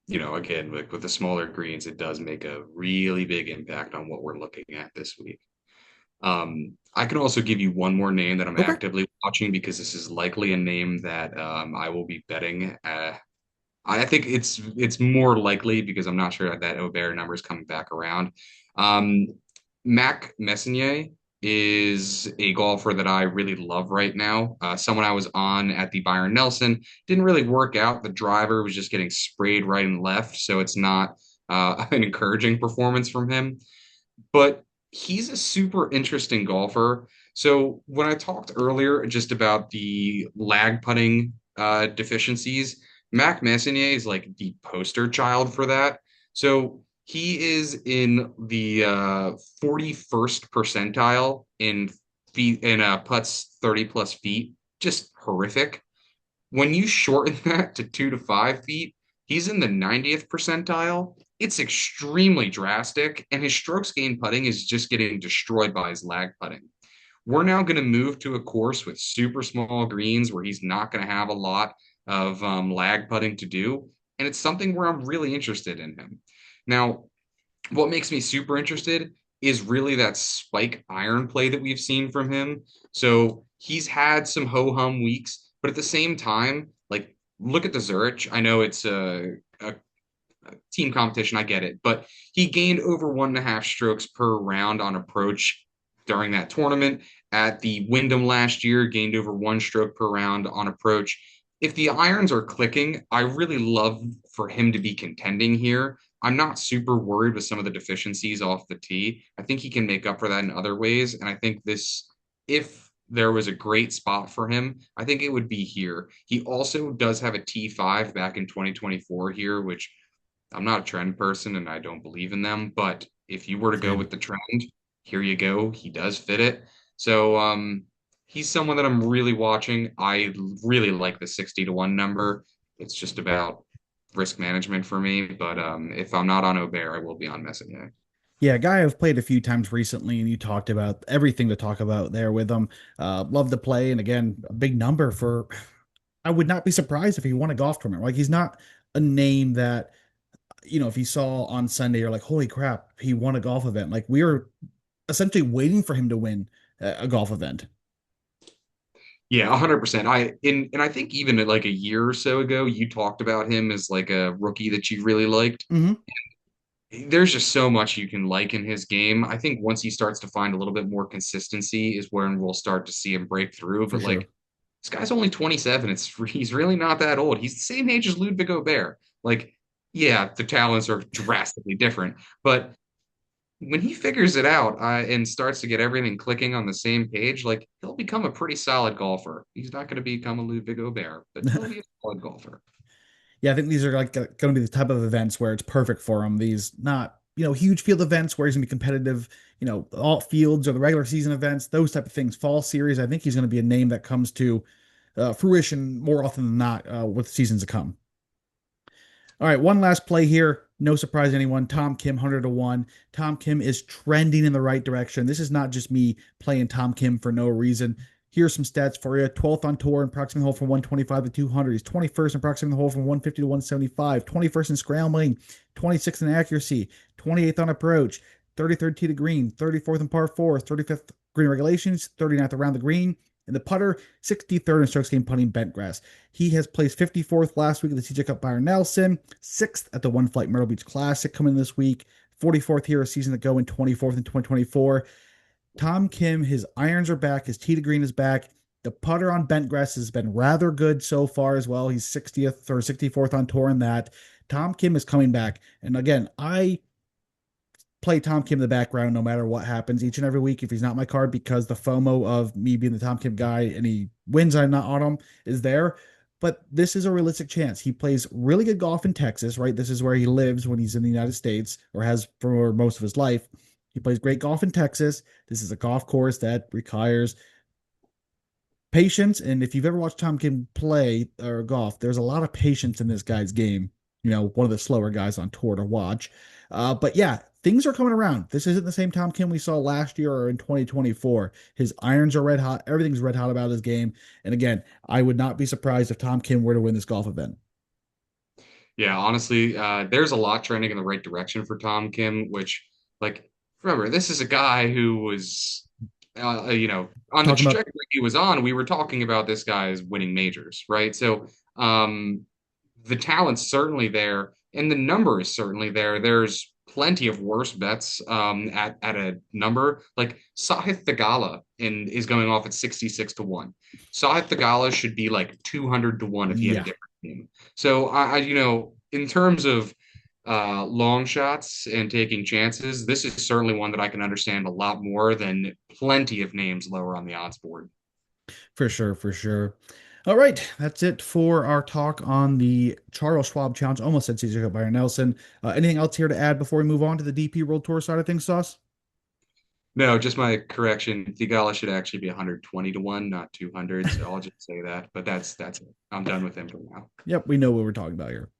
[SPEAKER 2] again, like with the smaller greens, it does make a really big impact on what we're looking at this week. I can also give you one more name that I'm
[SPEAKER 1] Okay.
[SPEAKER 2] actively watching because this is likely a name that I will be betting. I think it's more likely because I'm not sure that Aubert number is coming back around. Um, Mac Messinier is a golfer that I really love right now. Someone I was on at the Byron Nelson didn't really work out. The driver was just getting sprayed right and left, so it's not an encouraging performance from him. But he's a super interesting golfer. So when I talked earlier just about the lag putting deficiencies, Mac Messinier is like the poster child for that. So he is in the 41st percentile in feet in putts 30 plus feet, just horrific. When you shorten that to 2 to 5 feet, he's in the 90th percentile. It's extremely drastic, and his strokes gained putting is just getting destroyed by his lag putting. We're now going to move to a course with super small greens where he's not going to have a lot of lag putting to do. And it's something where I'm really interested in him. Now, what makes me super interested is really that spike iron play that we've seen from him. So he's had some ho hum weeks, but at the same time, like look at the Zurich. I know it's a team competition, I get it, but he gained over 1.5 strokes per round on approach during that tournament. At the Wyndham last year, gained over 1 stroke per round on approach. If the irons are clicking, I really love for him to be contending here. I'm not super worried with some of the deficiencies off the tee. I think he can make up for that in other ways. And I think this, if there was a great spot for him, I think it would be here. He also does have a T5 back in 2024 here, which I'm not a trend person and I don't believe in them. But if you were to go
[SPEAKER 1] Same.
[SPEAKER 2] with the trend, here you go. He does fit it. So he's someone that I'm really watching. I really like the 60 to 1 number. It's just about risk management for me. But if I'm not on Aubert, I will be on Messinier.
[SPEAKER 1] Yeah, a guy I've played a few times recently, and you talked about everything to talk about there with him. Love to play, and again, a big number for. I would not be surprised if he won a golf tournament. Like he's not a name that if you saw on Sunday, you're like, holy crap, he won a golf event. Like we were essentially waiting for him to win a golf event.
[SPEAKER 2] Yeah, 100%. And I think even like a year or so ago, you talked about him as like a rookie that you really liked.
[SPEAKER 1] Hmm.
[SPEAKER 2] There's just so much you can like in his game. I think once he starts to find a little bit more consistency is when we'll start to see him break through.
[SPEAKER 1] For
[SPEAKER 2] But
[SPEAKER 1] sure.
[SPEAKER 2] like this guy's only 27. He's really not that old. He's the same age as Ludwig Gobert. Like, yeah, the talents are drastically different, but when he figures it out and starts to get everything clicking on the same page, like he'll become a pretty solid golfer. He's not going to become a Ludwig Gobert, but he'll be a solid golfer.
[SPEAKER 1] Yeah, I think these are like going to be the type of events where it's perfect for him. These not, huge field events where he's going to be competitive, all fields or the regular season events, those type of things, fall series. I think he's going to be a name that comes to fruition more often than not with seasons to come. All right, one last play here. No surprise to anyone. Tom Kim, 100 to 1. Tom Kim is trending in the right direction. This is not just me playing Tom Kim for no reason. Here's some stats for you. 12th on tour in proximate hole from 125 to 200. He's 21st in proximate hole from 150 to 175. 21st in scrambling. 26th in accuracy. 28th on approach. 33rd tee to green. 34th in par 4. 35th green regulations. 39th around the green. And the putter, 63rd in strokes gained putting bent grass. He has placed 54th last week at the CJ Cup Byron Nelson, 6th at the One Flight Myrtle Beach Classic coming this week, 44th here a season ago, and 24th in 2024. Tom Kim, his irons are back, his tee to green is back. The putter on bent grass has been rather good so far as well. He's 60th or 64th on tour in that. Tom Kim is coming back. And again, I play Tom Kim in the background no matter what happens each and every week if he's not my card because the FOMO of me being the Tom Kim guy and he wins, I'm not on him is there. But this is a realistic chance. He plays really good golf in Texas, right? This is where he lives when he's in the United States or has for most of his life. He plays great golf in Texas. This is a golf course that requires patience. And if you've ever watched Tom Kim play or golf, there's a lot of patience in this guy's game. One of the slower guys on tour to watch. But yeah, things are coming around. This isn't the same Tom Kim we saw last year or in 2024. His irons are red hot. Everything's red hot about his game. And again, I would not be surprised if Tom Kim were to win this golf event.
[SPEAKER 2] Yeah, honestly, there's a lot trending in the right direction for Tom Kim, which, like, remember, this is a guy who was, on the
[SPEAKER 1] Talking about
[SPEAKER 2] trajectory he was on. We were talking about this guy's winning majors, right? So, the talent's certainly there, and the number is certainly there. There's plenty of worse bets at a number like Sahith Theegala and is going off at 66 to 1. Sahith Theegala should be like 200 to 1 if he had a
[SPEAKER 1] yeah.
[SPEAKER 2] different team. So in terms of long shots and taking chances, this is certainly one that I can understand a lot more than plenty of names lower on the odds board.
[SPEAKER 1] For sure, for sure. All right, that's it for our talk on the Charles Schwab Challenge. Almost said CJ Byron Nelson. Anything else here to add before we move on to the DP World Tour side of things, Sauce?
[SPEAKER 2] No, just my correction. Theegala should actually be 120 to 1, not 200. So I'll just say that. But that's it. I'm done with him for now.
[SPEAKER 1] Yep, we know what we're talking about here.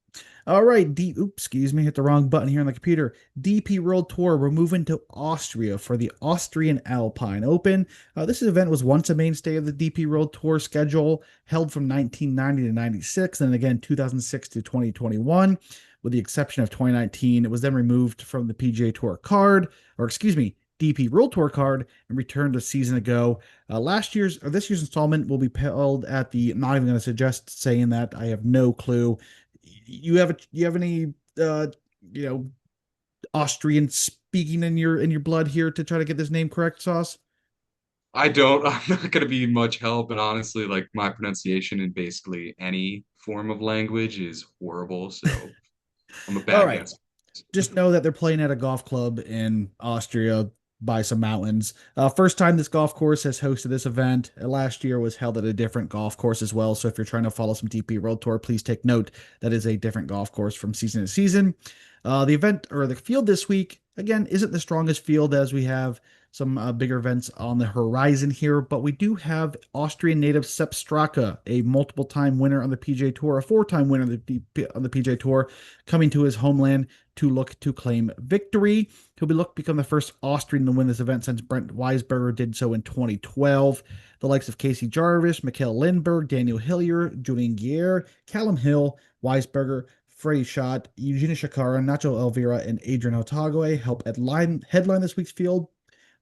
[SPEAKER 1] All right, oops, excuse me, hit the wrong button here on the computer. DP World Tour, we're moving to Austria for the Austrian Alpine Open. This event was once a mainstay of the DP World Tour schedule, held from 1990 to 96, and then again 2006 to 2021, with the exception of 2019. It was then removed from the PGA Tour card, or excuse me, DP World Tour card, and returned a season ago. This year's installment will be held at the. I'm not even going to suggest saying that. I have no clue. You have any you know Austrian speaking in your blood here to try to get this name correct, Sauce?
[SPEAKER 2] I don't. I'm not going to be much help. And honestly, like my pronunciation in basically any form of language is horrible. So I'm a
[SPEAKER 1] All
[SPEAKER 2] bad
[SPEAKER 1] right.
[SPEAKER 2] guess.
[SPEAKER 1] Just know that they're playing at a golf club in Austria by some mountains. First time this golf course has hosted this event. Last year was held at a different golf course as well. So if you're trying to follow some DP World Tour, please take note that is a different golf course from season to season. The event or the field this week, again, isn't the strongest field as we have some bigger events on the horizon here, but we do have Austrian native Sepp Straka, a multiple time winner on the PGA Tour, a four-time winner on the PGA Tour, coming to his homeland to look to claim victory. He'll be looked to become the first Austrian to win this event since Brent Weisberger did so in 2012. The likes of Casey Jarvis, Mikkel Lindberg, Daniel Hillier, Julian Guerre, Callum Hill, Weisberger, Freddie Schott, Eugenia Shakara, Nacho Elvira, and Adrian Otague help headline this week's field.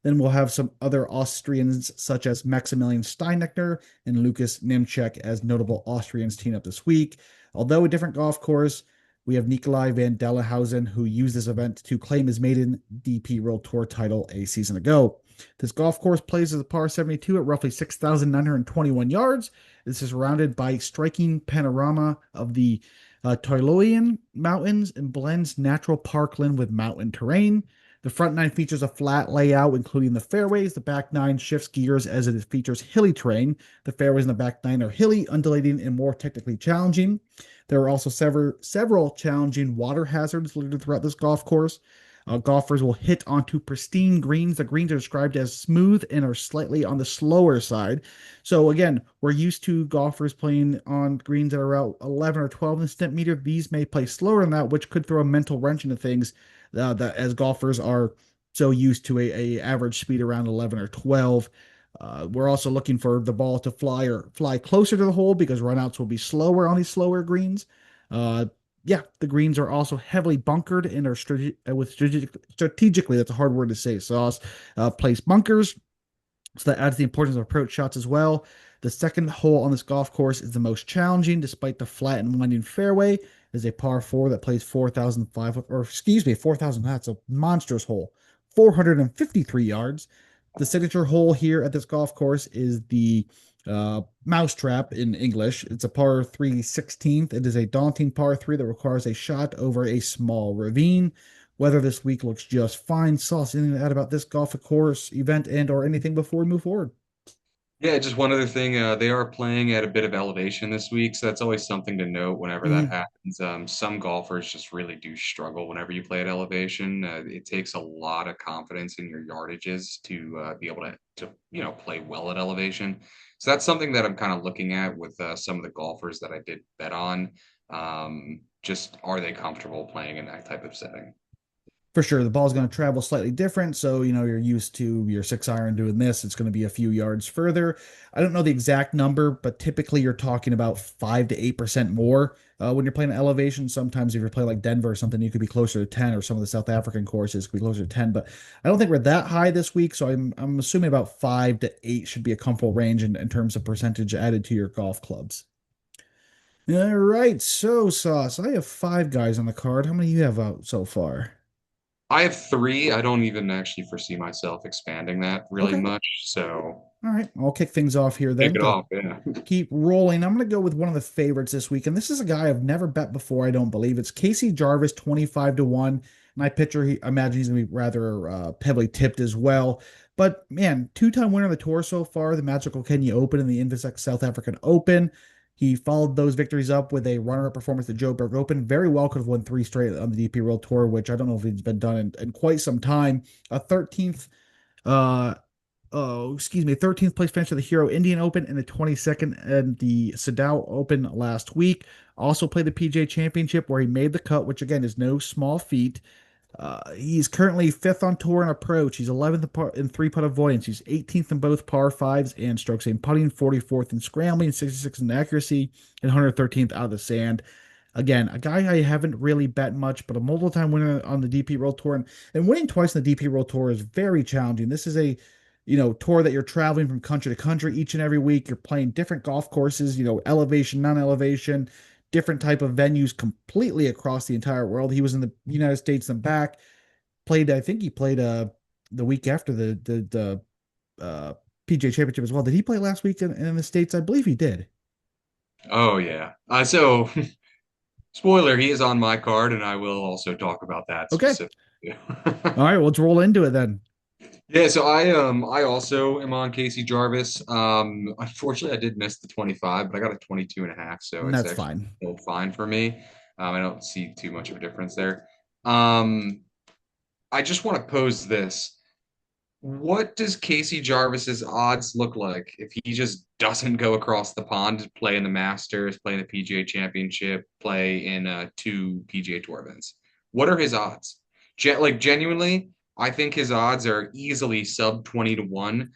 [SPEAKER 1] Then we'll have some other Austrians such as Maximilian Steinecker and Lucas Nimchek as notable Austrians team up this week. Although a different golf course, we have Nikolai van Dellenhausen, who used this event to claim his maiden DP World Tour title a season ago. This golf course plays as a par 72 at roughly 6,921 yards. This is surrounded by striking panorama of the Tyrolian Mountains and blends natural parkland with mountain terrain. The front nine features a flat layout, including the fairways. The back nine shifts gears as it features hilly terrain. The fairways in the back nine are hilly, undulating, and more technically challenging. There are also several challenging water hazards littered throughout this golf course. Golfers will hit onto pristine greens. The greens are described as smooth and are slightly on the slower side. So again, we're used to golfers playing on greens that are out 11 or 12 in the stimp meter. These may play slower than that, which could throw a mental wrench into things that as golfers are so used to a average speed around 11 or 12. We're also looking for the ball to fly closer to the hole because runouts will be slower on these slower greens. Uh, yeah, the greens are also heavily bunkered and are strategically, that's a hard word to say, Sauce, place bunkers. So that adds the importance of approach shots as well. The second hole on this golf course is the most challenging, despite the flat and winding fairway. It is a par four that plays 4,005, or excuse me, 4,000. That's a monstrous hole, 453 yards. The signature hole here at this golf course is the Mousetrap in English. It's a par 3/16. It is a daunting par three that requires a shot over a small ravine. Weather this week looks just fine. Sauce, anything to add about this golf course event and or anything before we move forward?
[SPEAKER 2] Yeah, just one other thing. They are playing at a bit of elevation this week, so that's always something to note whenever that
[SPEAKER 1] Mm,
[SPEAKER 2] happens. Some golfers just really do struggle whenever you play at elevation. It takes a lot of confidence in your yardages to be able to play well at elevation. So that's something that I'm kind of looking at with some of the golfers that I did bet on. Just are they comfortable playing in that type of setting?
[SPEAKER 1] For sure, the ball's going to travel slightly different. So, you're used to your 6 iron doing this. It's going to be a few yards further. I don't know the exact number, but typically you're talking about 5 to 8% more when you're playing at elevation. Sometimes if you're playing like Denver or something, you could be closer to 10, or some of the South African courses could be closer to 10. But I don't think we're that high this week. So I'm assuming about 5 to 8 should be a comfortable range in terms of percentage added to your golf clubs. All right. So, Sauce, I have 5 guys on the card. How many do you have out so far?
[SPEAKER 2] I have three. I don't even actually foresee myself expanding that really
[SPEAKER 1] Okay.
[SPEAKER 2] much. So
[SPEAKER 1] All right, I'll kick things off here
[SPEAKER 2] take
[SPEAKER 1] then
[SPEAKER 2] it
[SPEAKER 1] to
[SPEAKER 2] off. Yeah.
[SPEAKER 1] keep rolling. I'm going to go with one of the favorites this week, and this is a guy I've never bet before. I don't believe it's Casey Jarvis, 25 to 1. My pitcher, I imagine he's going to be rather heavily tipped as well. But man, two-time winner of the tour so far, the Magical Kenya Open and the Invictus South African Open. He followed those victories up with a runner-up performance at Joburg Open. Very well could have won 3 straight on the DP World Tour, which I don't know if it's been done in quite some time. A 13th uh 13th place finish at the Hero Indian Open and the 22nd and the Sadao Open last week. Also played the PGA Championship where he made the cut, which again is no small feat. He's currently fifth on tour in approach. He's 11th in three-putt avoidance. He's 18th in both par fives and strokes in putting, 44th in scrambling, 66th in accuracy, and 113th out of the sand. Again, a guy I haven't really bet much, but a multiple-time winner on the DP World Tour, and winning twice on the DP World Tour is very challenging. This is a tour that you're traveling from country to country each and every week. You're playing different golf courses, elevation, non-elevation, different type of venues completely across the entire world. He was in the United States and back. I think he played the week after the PGA Championship as well. Did he play last week in the States? I believe he did.
[SPEAKER 2] Oh yeah. So spoiler, he is on my card, and I will also talk about that
[SPEAKER 1] Okay.
[SPEAKER 2] specifically.
[SPEAKER 1] All right, well, let's roll into it then.
[SPEAKER 2] Yeah, so I also am on Casey Jarvis. Unfortunately I did miss the 25, but I got a 22 and a half, so it's
[SPEAKER 1] That's
[SPEAKER 2] actually
[SPEAKER 1] fine.
[SPEAKER 2] still fine for me. I don't see too much of a difference there. Um, I just want to pose this. What does Casey Jarvis's odds look like if he just doesn't go across the pond to play in the Masters, play in the PGA Championship, play in two PGA Tour events? What are his odds? Genuinely, I think his odds are easily sub 20 to 1.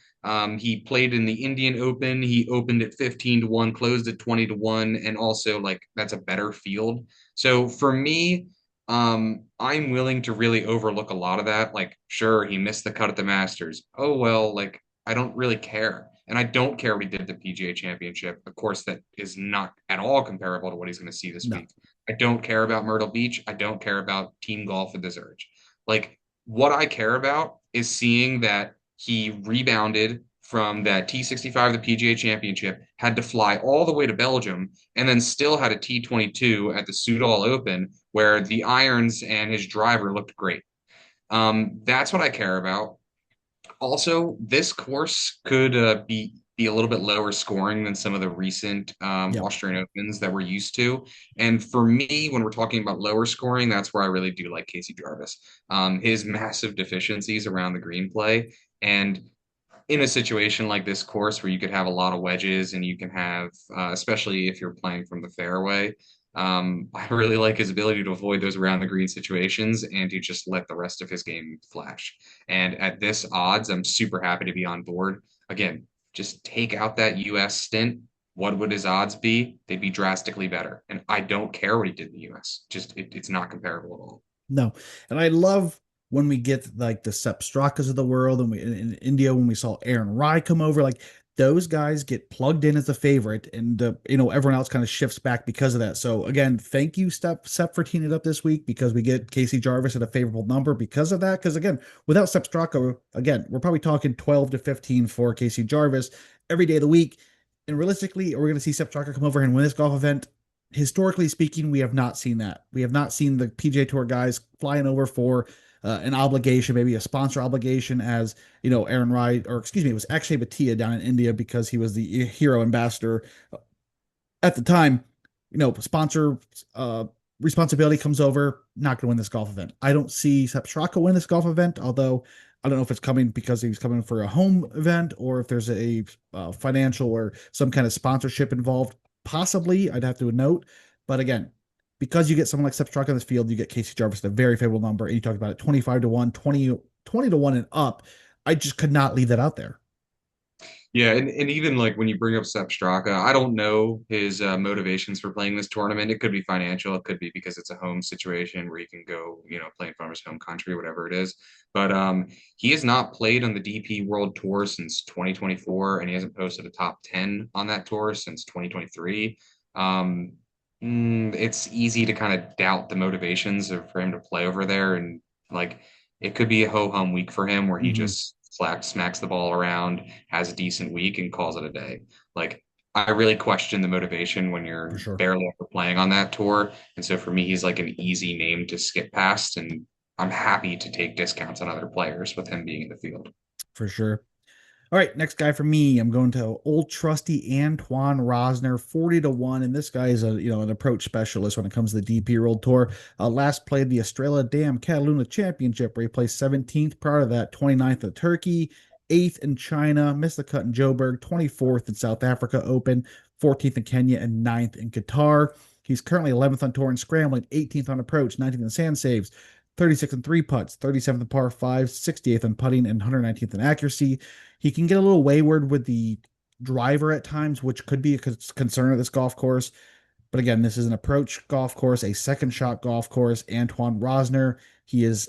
[SPEAKER 2] He played in the Indian Open. He opened at 15 to 1, closed at 20 to 1, and also like that's a better field. So for me, I'm willing to really overlook a lot of that. Like, sure, he missed the cut at the Masters. Oh well, like I don't really care. And I don't care what he did at the PGA Championship. Of course, that is not at all comparable to what he's going to see this
[SPEAKER 1] No.
[SPEAKER 2] week. I don't care about Myrtle Beach. I don't care about team golf at this urge. Like, what I care about is seeing that he rebounded from that T65, the PGA Championship, had to fly all the way to Belgium, and then still had a T22 at the Soudal Open where the irons and his driver looked great. That's what I care about. Also, this course could be a little bit lower scoring than some of the recent
[SPEAKER 1] Yep.
[SPEAKER 2] Austrian Opens that we're used to. And for me, when we're talking about lower scoring, that's where I really do like Casey Jarvis. His massive deficiencies around the green play, and in a situation like this course where you could have a lot of wedges and you can have, especially if you're playing from the fairway, I really like his ability to avoid those around the green situations and to just let the rest of his game flash. And at this odds, I'm super happy to be on board. Again, just take out that US stint. What would his odds be? They'd be drastically better. And I don't care what he did in the US. It's not comparable at all.
[SPEAKER 1] No. And I love when we get like the Sepp Strakas of the world, and we in India when we saw Aaron Rai come over, like those guys get plugged in as a favorite, and everyone else kind of shifts back because of that. So again, thank you, Sepp, for teaming it up this week, because we get Casey Jarvis at a favorable number because of that. Because again, without Sepp Straka, again, we're probably talking 12 to 15 for Casey Jarvis every day of the week. And realistically, are we going to see Sepp Straka come over and win this golf event? Historically speaking, we have not seen that. We have not seen the PGA Tour guys flying over for an obligation, maybe a sponsor obligation, as Aaron Wright, or excuse me, it was Akshay Bhatia down in India because he was the hero ambassador at the time. Sponsor responsibility comes over, not going to win this golf event. I don't see Sepp Straka win this golf event, although I don't know if it's coming because he's coming for a home event or if there's a financial or some kind of sponsorship involved. Possibly, I'd have to note. But again, because you get someone like Sepp Straka in this field, you get Casey Jarvis at a very favorable number, and you talked about it 25 to 1, 20 to 1 and up. I just could not leave that out there.
[SPEAKER 2] Yeah, and even like when you bring up Sepp Straka, I don't know his motivations for playing this tournament. It could be financial, it could be because it's a home situation where he can go, play in front of his home country, whatever it is. But he has not played on the DP World Tour since 2024, and he hasn't posted a top 10 on that tour since 2023. Um, it's easy to kind of doubt the motivations for him to play over there, and like it could be a ho hum week for him where he
[SPEAKER 1] Mm-hmm,
[SPEAKER 2] just smacks the ball around, has a decent week, and calls it a day. Like, I really question the motivation when
[SPEAKER 1] for
[SPEAKER 2] you're
[SPEAKER 1] sure.
[SPEAKER 2] barely ever playing on that tour. And so for me, he's like an easy name to skip past. And I'm happy to take discounts on other players with him being in the field.
[SPEAKER 1] For sure. All right, next guy for me, I'm going to old trusty Antoine Rosner, 40 to 1. And this guy is an approach specialist when it comes to the DP World Tour. Last played the Estrella Dam Cataluna Championship, where he placed 17th. Prior to that, 29th at Turkey, 8th in China, missed the cut in Joburg, 24th in South Africa Open, 14th in Kenya, and 9th in Qatar. He's currently 11th on tour and scrambling, 18th on approach, 19th in sand saves, 36th in three putts, 37th in par five, 68th in putting, and 119th in accuracy. He can get a little wayward with the driver at times, which could be a concern at this golf course. But again, this is an approach golf course, a second shot golf course. Antoine Rosner, he is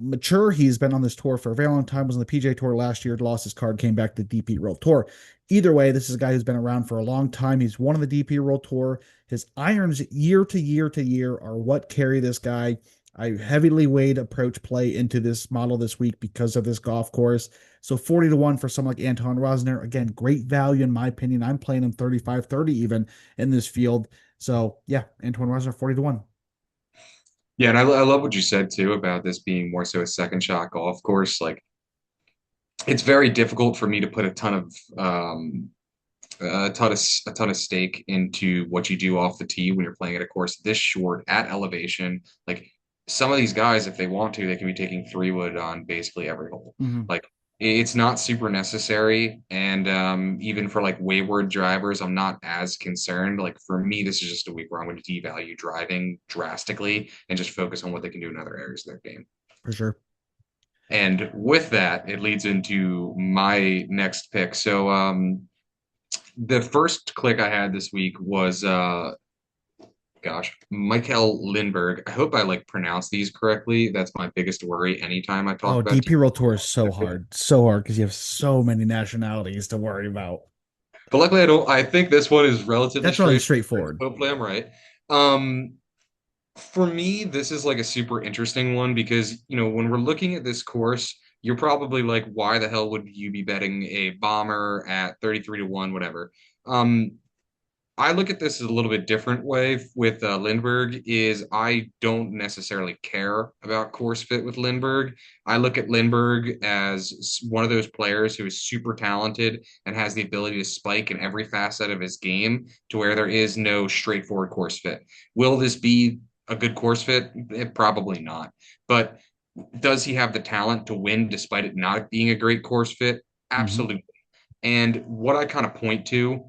[SPEAKER 1] mature. He's been on this tour for a very long time. Was on the PGA Tour last year, lost his card, came back to the DP World Tour. Either way, this is a guy who's been around for a long time. He's won on the DP World Tour. His irons year to year to year are what carry this guy. I heavily weighed approach play into this model this week because of this golf course. So 40 to 1 for someone like Anton Rosner. Again, great value in my opinion. I'm playing him 35-30 even in this field. So yeah, Antoine Rosner 40 to 1.
[SPEAKER 2] Yeah, and I love what you said too about this being more so a second shot golf course. Like, it's very difficult for me to put a ton of stake into what you do off the tee when you're playing at a course this short at elevation. Like, some of these guys, if they want to, they can be taking three wood on basically every hole.
[SPEAKER 1] Mm-hmm,
[SPEAKER 2] Like, it's not super necessary, and even for like wayward drivers, I'm not as concerned. Like, for me, this is just a week where I'm going to devalue driving drastically and just focus on what they can do in other areas of their game.
[SPEAKER 1] for sure.
[SPEAKER 2] And with that, it leads into my next pick. So the first click I had this week was Michael Lindberg. I hope I like pronounce these correctly. That's my biggest worry anytime I talk
[SPEAKER 1] Oh,
[SPEAKER 2] about
[SPEAKER 1] DP
[SPEAKER 2] teams.
[SPEAKER 1] World Tour is so hard because you have so many nationalities to worry about.
[SPEAKER 2] But luckily I don't. I think this one is relatively
[SPEAKER 1] That's really
[SPEAKER 2] straightforward.
[SPEAKER 1] straightforward.
[SPEAKER 2] Hopefully I'm right. Um, for me, this is like a super interesting one because, when we're looking at this course, you're probably like, why the hell would you be betting a bomber at 33 to 1, whatever? Um, I look at this as a little bit different way with Lindbergh is I don't necessarily care about course fit with Lindbergh. I look at Lindbergh as one of those players who is super talented and has the ability to spike in every facet of his game to where there is no straightforward course fit. Will this be a good course fit? Probably not. But does he have the talent to win despite it not being a great course fit?
[SPEAKER 1] Mm-hmm.
[SPEAKER 2] Absolutely. And what I kind of point to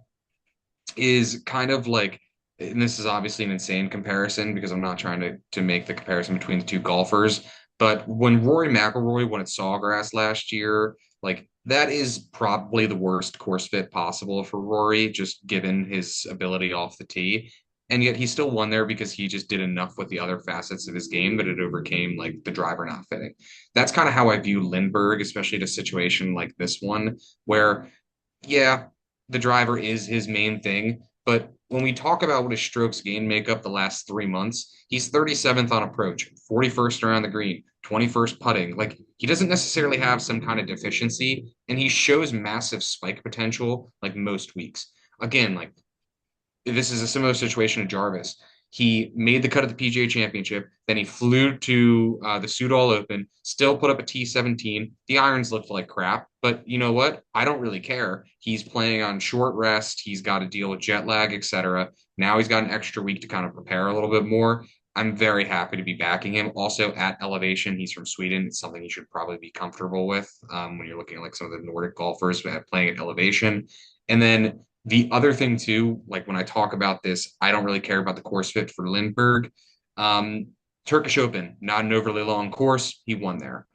[SPEAKER 2] is kind of like, and this is obviously an insane comparison because I'm not trying to make the comparison between the two golfers, but when Rory McIlroy won at Sawgrass last year, like that is probably the worst course fit possible for Rory, just given his ability off the tee. And yet he still won there because he just did enough with the other facets of his game that it overcame like the driver not fitting. That's kind of how I view Lindbergh, especially in a situation like this one, where yeah, the driver is his main thing. But when we talk about what his strokes gain make up the last 3 months, he's 37th on approach, 41st around the green, 21st putting. Like he doesn't necessarily have some kind of deficiency, and he shows massive spike potential like most weeks. Again, like this is a similar situation to Jarvis. He made the cut at the PGA Championship. Then he flew to the Soudal Open, still put up a T17. The irons looked like crap, but you know what? I don't really care. He's playing on short rest. He's got to deal with jet lag, etc. Now he's got an extra week to kind of prepare a little bit more. I'm very happy to be backing him. Also at elevation, he's from Sweden. It's something you should probably be comfortable with when you're looking at like some of the Nordic golfers playing at elevation. And then The other thing too, like when I talk about this, I don't really care about the course fit for Lindbergh. Um, Turkish Open, not an overly long course. He won there.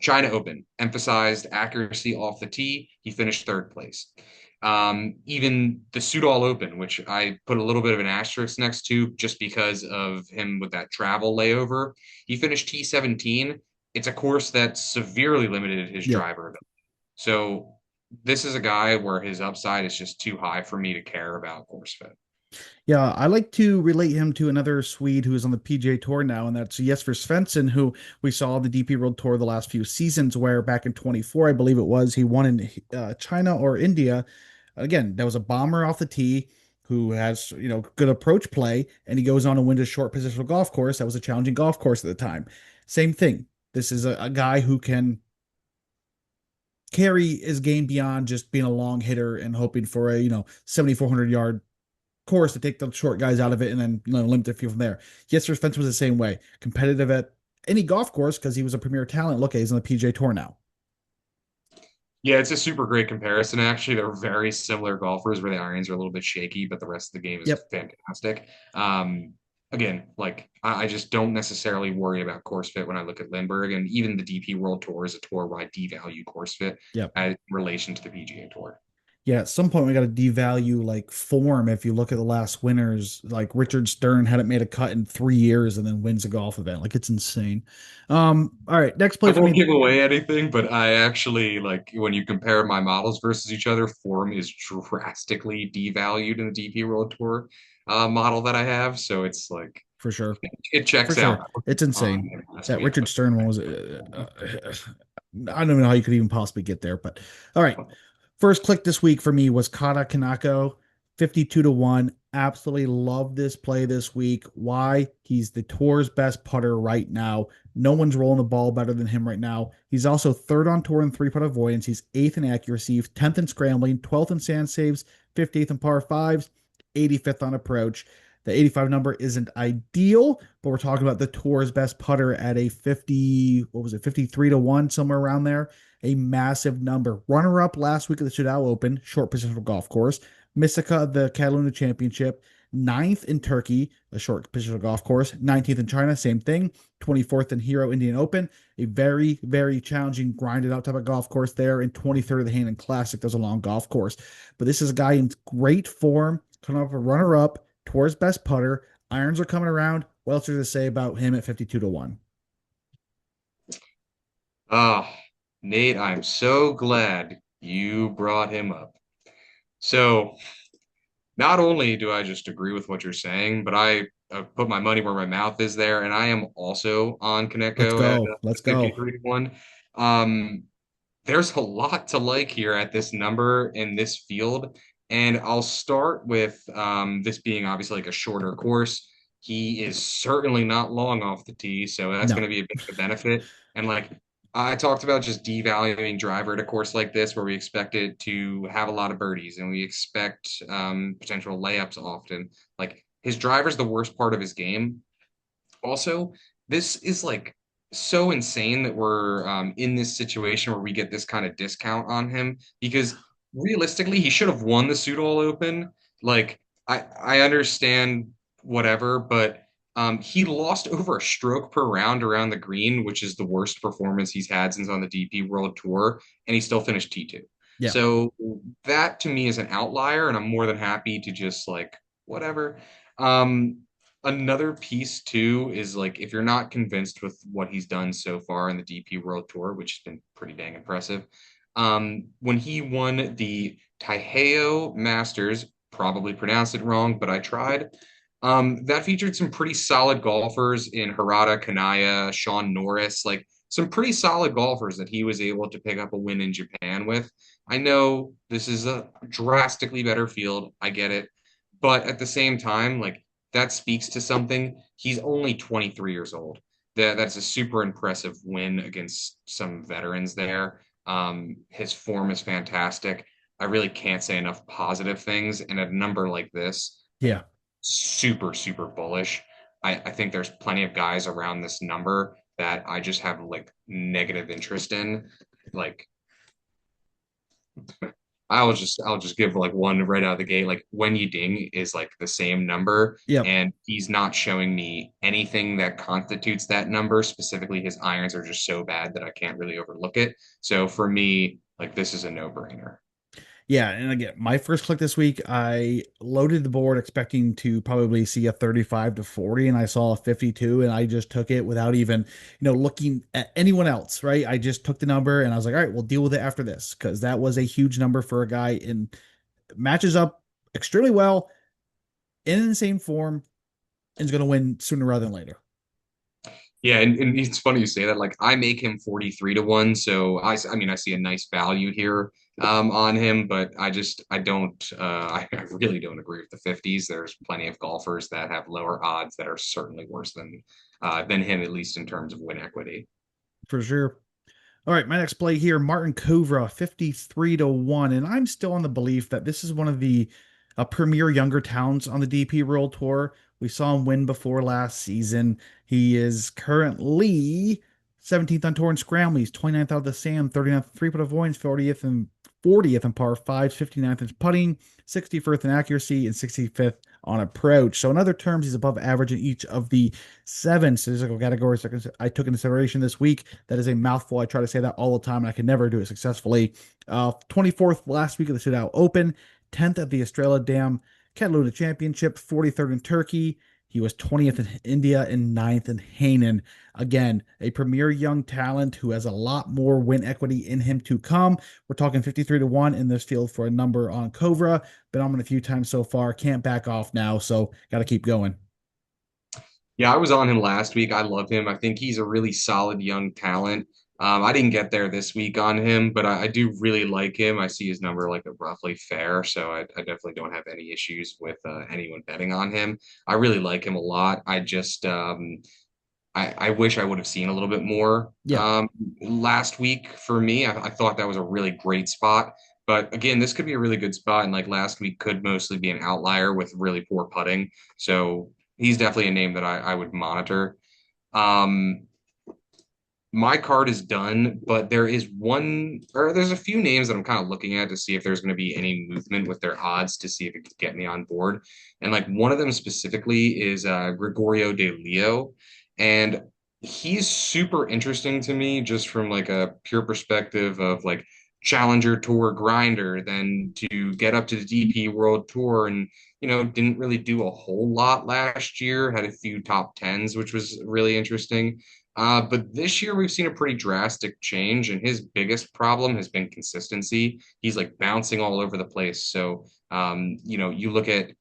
[SPEAKER 2] China Open emphasized accuracy off the tee. He finished third place. Even the Sudal Open, which I put a little bit of an asterisk next to just because of him with that travel layover, he finished T17. It's a course that severely limited his
[SPEAKER 1] Yep.
[SPEAKER 2] driver. So this is a guy where his upside is just too high for me to care about course fit.
[SPEAKER 1] Yeah, I like to relate him to another Swede who is on the PGA Tour now, and that's Jesper Svensson, who we saw on the DP World Tour the last few seasons, where back in 24, I believe it was, he won in China or India. Again, that was a bomber off the tee who has, good approach play, and he goes on to win a short positional golf course. That was a challenging golf course at the time. Same thing. This is a guy who can carry his game beyond just being a long hitter and hoping for a, 7,400 yard course to take the short guys out of it and then limit their field from there. Yes, Spence was the same way, competitive at any golf course because he was a premier talent. Look, he's on the PJ Tour now.
[SPEAKER 2] Yeah, it's a super great comparison. Actually, they're very similar golfers where the irons are a little bit shaky, but the rest of the game is
[SPEAKER 1] Yep.
[SPEAKER 2] fantastic. Again, like I just don't necessarily worry about course fit when I look at Lindbergh, and even the DP World Tour is a tour where I devalue course fit
[SPEAKER 1] Yep.
[SPEAKER 2] in relation to the PGA Tour.
[SPEAKER 1] Yeah, at some point we got to devalue like form. If you look at the last winners, like Richard Stern hadn't made a cut in 3 years and then wins a golf event. Like it's insane. All right, next
[SPEAKER 2] I
[SPEAKER 1] play for
[SPEAKER 2] won't
[SPEAKER 1] me.
[SPEAKER 2] give away anything, but I actually like when you compare my models versus each other, form is drastically devalued in the DP World Tour model that I have. So it's like
[SPEAKER 1] For sure.
[SPEAKER 2] it
[SPEAKER 1] For
[SPEAKER 2] checks out
[SPEAKER 1] sure. It's
[SPEAKER 2] on
[SPEAKER 1] insane.
[SPEAKER 2] last
[SPEAKER 1] That
[SPEAKER 2] week.
[SPEAKER 1] Richard Stern one was, I don't know how you could even possibly get there, but all right. First click this week for me was Kata Kanako, 52 to 1. Absolutely love this play this week. Why? He's the tour's best putter right now. No one's rolling the ball better than him right now. He's also third on tour in three putt avoidance. He's eighth in accuracy, 10th in scrambling, 12th in sand saves, 58th in par fives, 85th on approach. The 85 number isn't ideal, but we're talking about the tour's best putter at a 50, what was it, 53 to 1, somewhere around there. A massive number. Runner up last week at the Sudal Open, short positional golf course. Mysticia, the Cataluna Championship. Ninth in Turkey, a short positional golf course. 19th in China, same thing. 24th in Hero Indian Open, a very, very challenging, grinded out type of golf course there. And 23rd of the Hainan Classic, that's a long golf course. But this is a guy in great form, coming up a runner up, towards best putter. Irons are coming around. What else is there to say about him at 52 to 1?
[SPEAKER 2] Ah, Nate, I'm so glad you brought him up. So not only do I just agree with what you're saying, but I put my money where my mouth is there, and I am also on
[SPEAKER 1] Let's
[SPEAKER 2] Koneko at
[SPEAKER 1] go. Let's go.
[SPEAKER 2] 53 to 1. Um, there's a lot to like here at this number in this field. And I'll start with this being obviously like a shorter course. He is certainly not long off the tee, so that's going
[SPEAKER 1] No.
[SPEAKER 2] to be a bit of a benefit. And like I talked about just devaluing driver at a course like this where we expect it to have a lot of birdies and we expect potential layups often. Like his driver's the worst part of his game. Also, this is like so insane that we're in this situation where we get this kind of discount on him because realistically, he should have won the Sudol Open. Like, I understand whatever, but he lost over a stroke per round around the green, which is the worst performance he's had since on the DP World Tour, and he still finished T2.
[SPEAKER 1] Yeah.
[SPEAKER 2] So that to me is an outlier, and I'm more than happy to just like whatever. Um, Another piece too is like if you're not convinced with what he's done so far in the DP World Tour, which has been pretty dang impressive, when he won the Taiheo Masters, probably pronounced it wrong, but I tried. That featured some pretty solid golfers in Harada Kanaya, Sean Norris, like some pretty solid golfers that he was able to pick up a win in Japan with. I know this is a drastically better field. I get it. But at the same time, like that speaks to something. He's only 23 years old. That's a super impressive win against some veterans there. His form is fantastic. I really can't say enough positive things. And at a number like this, like
[SPEAKER 1] Yeah.
[SPEAKER 2] super, super bullish. I think there's plenty of guys around this number that I just have like negative interest in. Like I'll just give like one right out of the gate. Like Wen Yiding is like the same number,
[SPEAKER 1] Yep,
[SPEAKER 2] and he's not showing me anything that constitutes that number. Specifically, his irons are just so bad that I can't really overlook it. So for me, like this is a no-brainer.
[SPEAKER 1] yeah, and again, my first click this week, I loaded the board expecting to probably see a 35 to 40, and I saw a 52, and I just took it without even, looking at anyone else, right? I just took the number and I was like, all right, we'll deal with it after this, because that was a huge number for a guy in matches up extremely well in insane form and is going to win sooner rather than later.
[SPEAKER 2] Yeah, and it's funny you say that. Like I make him 43 to 1, so I mean I see a nice value here on him, but I don't I really don't agree with the 50s. There's plenty of golfers that have lower odds that are certainly worse than him, at least in terms of win equity.
[SPEAKER 1] For sure. All right, my next play here, Martin Kovra, 53 to 1. And I'm still on the belief that this is one of the premier younger talents on the DP World Tour. We saw him win before last season. He is currently 17th on tour in scramble. He's 29th out of the sand, 39th three-putt avoidance, 40th in par fives, 59th in putting, 61st in accuracy, and 65th on approach. So in other terms, he's above average in each of the seven statistical categories I took into consideration this week. That is a mouthful. I try to say that all the time, and I can never do it successfully. 24th last week of the Sudan Open, 10th at the Estrella Dam Catalunya Championship, 43rd in Turkey. He was 20th in India and 9th in Hainan. Again, a premier young talent who has a lot more win equity in him to come. We're talking 53 to 1 in this field for a number on Cobra. Been on him a few times so far. Can't back off now, so got to keep going.
[SPEAKER 2] Yeah, I was on him last week. I love him. I think he's a really solid young talent. I didn't get there this week on him, but I do really like him. I see his number like a roughly fair, so I definitely don't have any issues with anyone betting on him. I really like him a lot. I wish I would have seen a little bit more
[SPEAKER 1] Yeah.
[SPEAKER 2] last week for me. I thought that was a really great spot. But again, this could be a really good spot. And like last week could mostly be an outlier with really poor putting. So he's definitely a name that I would monitor. Um, my card is done, but there's a few names that I'm kind of looking at to see if there's going to be any movement with their odds to see if it could get me on board. And like one of them specifically is Gregorio de Leo. And he's super interesting to me just from like a pure perspective of like Challenger Tour grinder, then to get up to the DP World Tour and didn't really do a whole lot last year, had a few top tens, which was really interesting. But this year we've seen a pretty drastic change, and his biggest problem has been consistency. He's like bouncing all over the place. So, you look at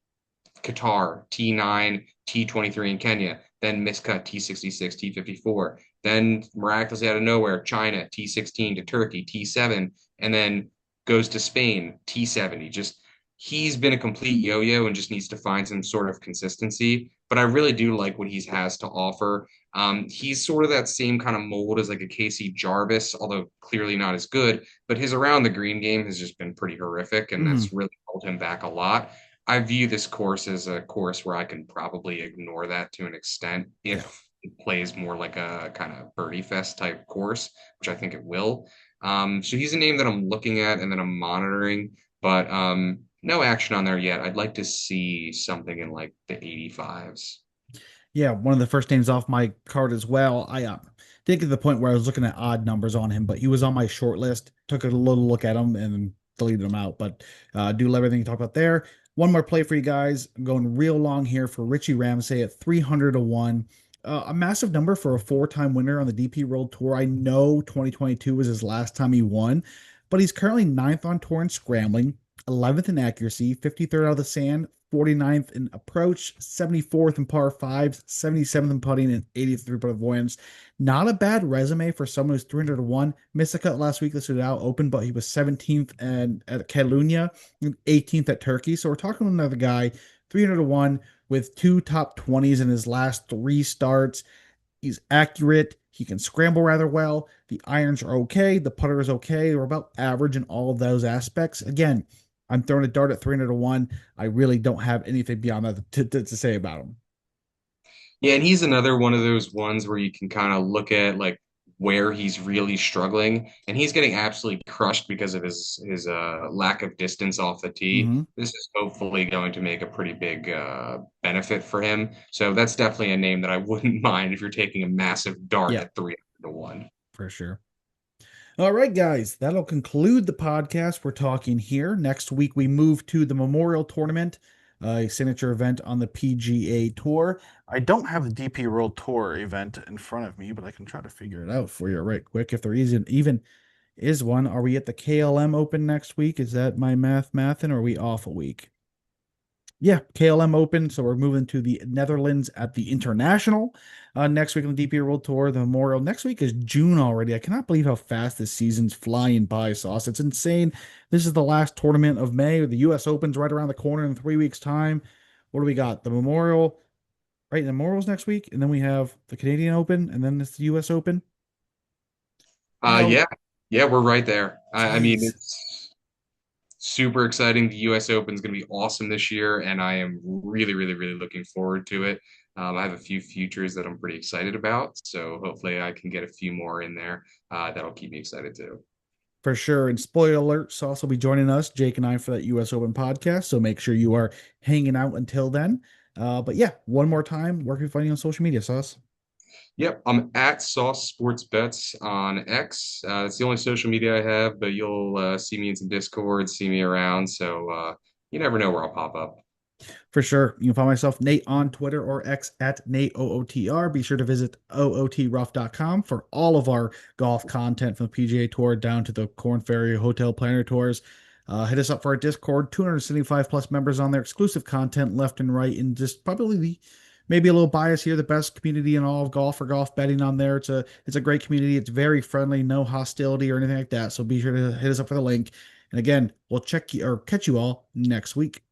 [SPEAKER 2] Qatar, T9, T23 in Kenya, then miscut T66, T54, then miraculously out of nowhere, China, T16 to Turkey, T7, and then goes to Spain, T70. Just he's been a complete yo-yo and just needs to find some sort of consistency. But I really do like what he has to offer. He's sort of that same kind of mold as like a Casey Jarvis, although clearly not as good. But his around the green game has just been pretty horrific, and
[SPEAKER 1] Mhm.
[SPEAKER 2] that's really held him back a lot. I view this course as a course where I can probably ignore that to an extent
[SPEAKER 1] Yeah.
[SPEAKER 2] if it plays more like a kind of birdie fest type course, which I think it will. So he's a name that I'm looking at and that I'm monitoring, but no action on there yet. I'd like to see something in like the 85s.
[SPEAKER 1] Yeah, one of the first names off my card as well. I didn't get to the point where I was looking at odd numbers on him, but he was on my short list. Took a little look at him and deleted him out. But do love everything you talked about there. One more play for you guys. I'm going real long here for Richie Ramsey at 300 to 1. A massive number for a four-time winner on the DP World Tour. I know 2022 was his last time he won, but he's currently ninth on tour in scrambling, 11th in accuracy, 53rd out of the sand, 49th in approach, 74th in par fives, 77th in putting, and 80th three-putt avoidance. Not a bad resume for someone who's 300 to 1. Missed a cut last week. This was out open, but he was 17th at Catalunya and 18th at Turkey. So we're talking about another guy, 300 to 1 with two top 20s in his last three starts. He's accurate. He can scramble rather well. The irons are okay. The putter is okay. We're about average in all of those aspects. Again, I'm throwing a dart at 300 to 1. I really don't have anything beyond that to say about him.
[SPEAKER 2] Yeah, and he's another one of those ones where you can kind of look at like where he's really struggling, and he's getting absolutely crushed because of his lack of distance off the tee.
[SPEAKER 1] Hmm.
[SPEAKER 2] This is hopefully going to make a pretty big benefit for him. So that's definitely a name that I wouldn't mind if you're taking a massive dart
[SPEAKER 1] Yeah,
[SPEAKER 2] at 300 to 1.
[SPEAKER 1] for sure. All right, guys, that'll conclude the podcast. We're talking here. Next week, we move to the Memorial Tournament, a signature event on the PGA Tour. I don't have the DP World Tour event in front of me, but I can try to figure it out for you right quick if there isn't even is one. Are we at the KLM Open next week? Is that my mathing, or are we off a week? Yeah, KLM Open. So we're moving to the Netherlands at the International next week on the DP World Tour. The Memorial next week is June already. I cannot believe how fast this season's flying by, Sauce. It's insane. This is the last tournament of May. The U.S. Open's right around the corner in 3 weeks' time. What do we got? The Memorial, right? The Memorial's next week, and then we have the Canadian Open, and then it's the U.S. Open.
[SPEAKER 2] Yeah,
[SPEAKER 1] How?
[SPEAKER 2] yeah, we're right there. I mean,
[SPEAKER 1] Jeez.
[SPEAKER 2] it's super exciting. The U.S. Open is going to be awesome this year, and I am really, really, really looking forward to it. I have a few futures that I'm pretty excited about, so hopefully I can get a few more in there that'll keep me excited too.
[SPEAKER 1] For sure. And spoiler alert, Sauce will be joining us, Jake and I, for that US Open podcast. So make sure you are hanging out until then. But yeah, one more time, where can we find you on social media, Sauce?
[SPEAKER 2] Yep, I'm at Sauce Sports Bets on X. It's the only social media I have, but you'll see me in some Discord, see me around, so you never know where I'll pop up.
[SPEAKER 1] For sure. You can find myself, Nate, on Twitter or X at NateOOTR. Be sure to visit ootrough.com for all of our golf content from the PGA Tour down to the Corn Ferry Hotel Planner Tours. Hit us up for our Discord, 275 plus members on there, exclusive content left and right, and just probably maybe a little bias here, the best community in all of golf or golf betting on there. It's a great community. It's very friendly, no hostility or anything like that. So be sure to hit us up for the link. And again, we'll check you or catch you all next week.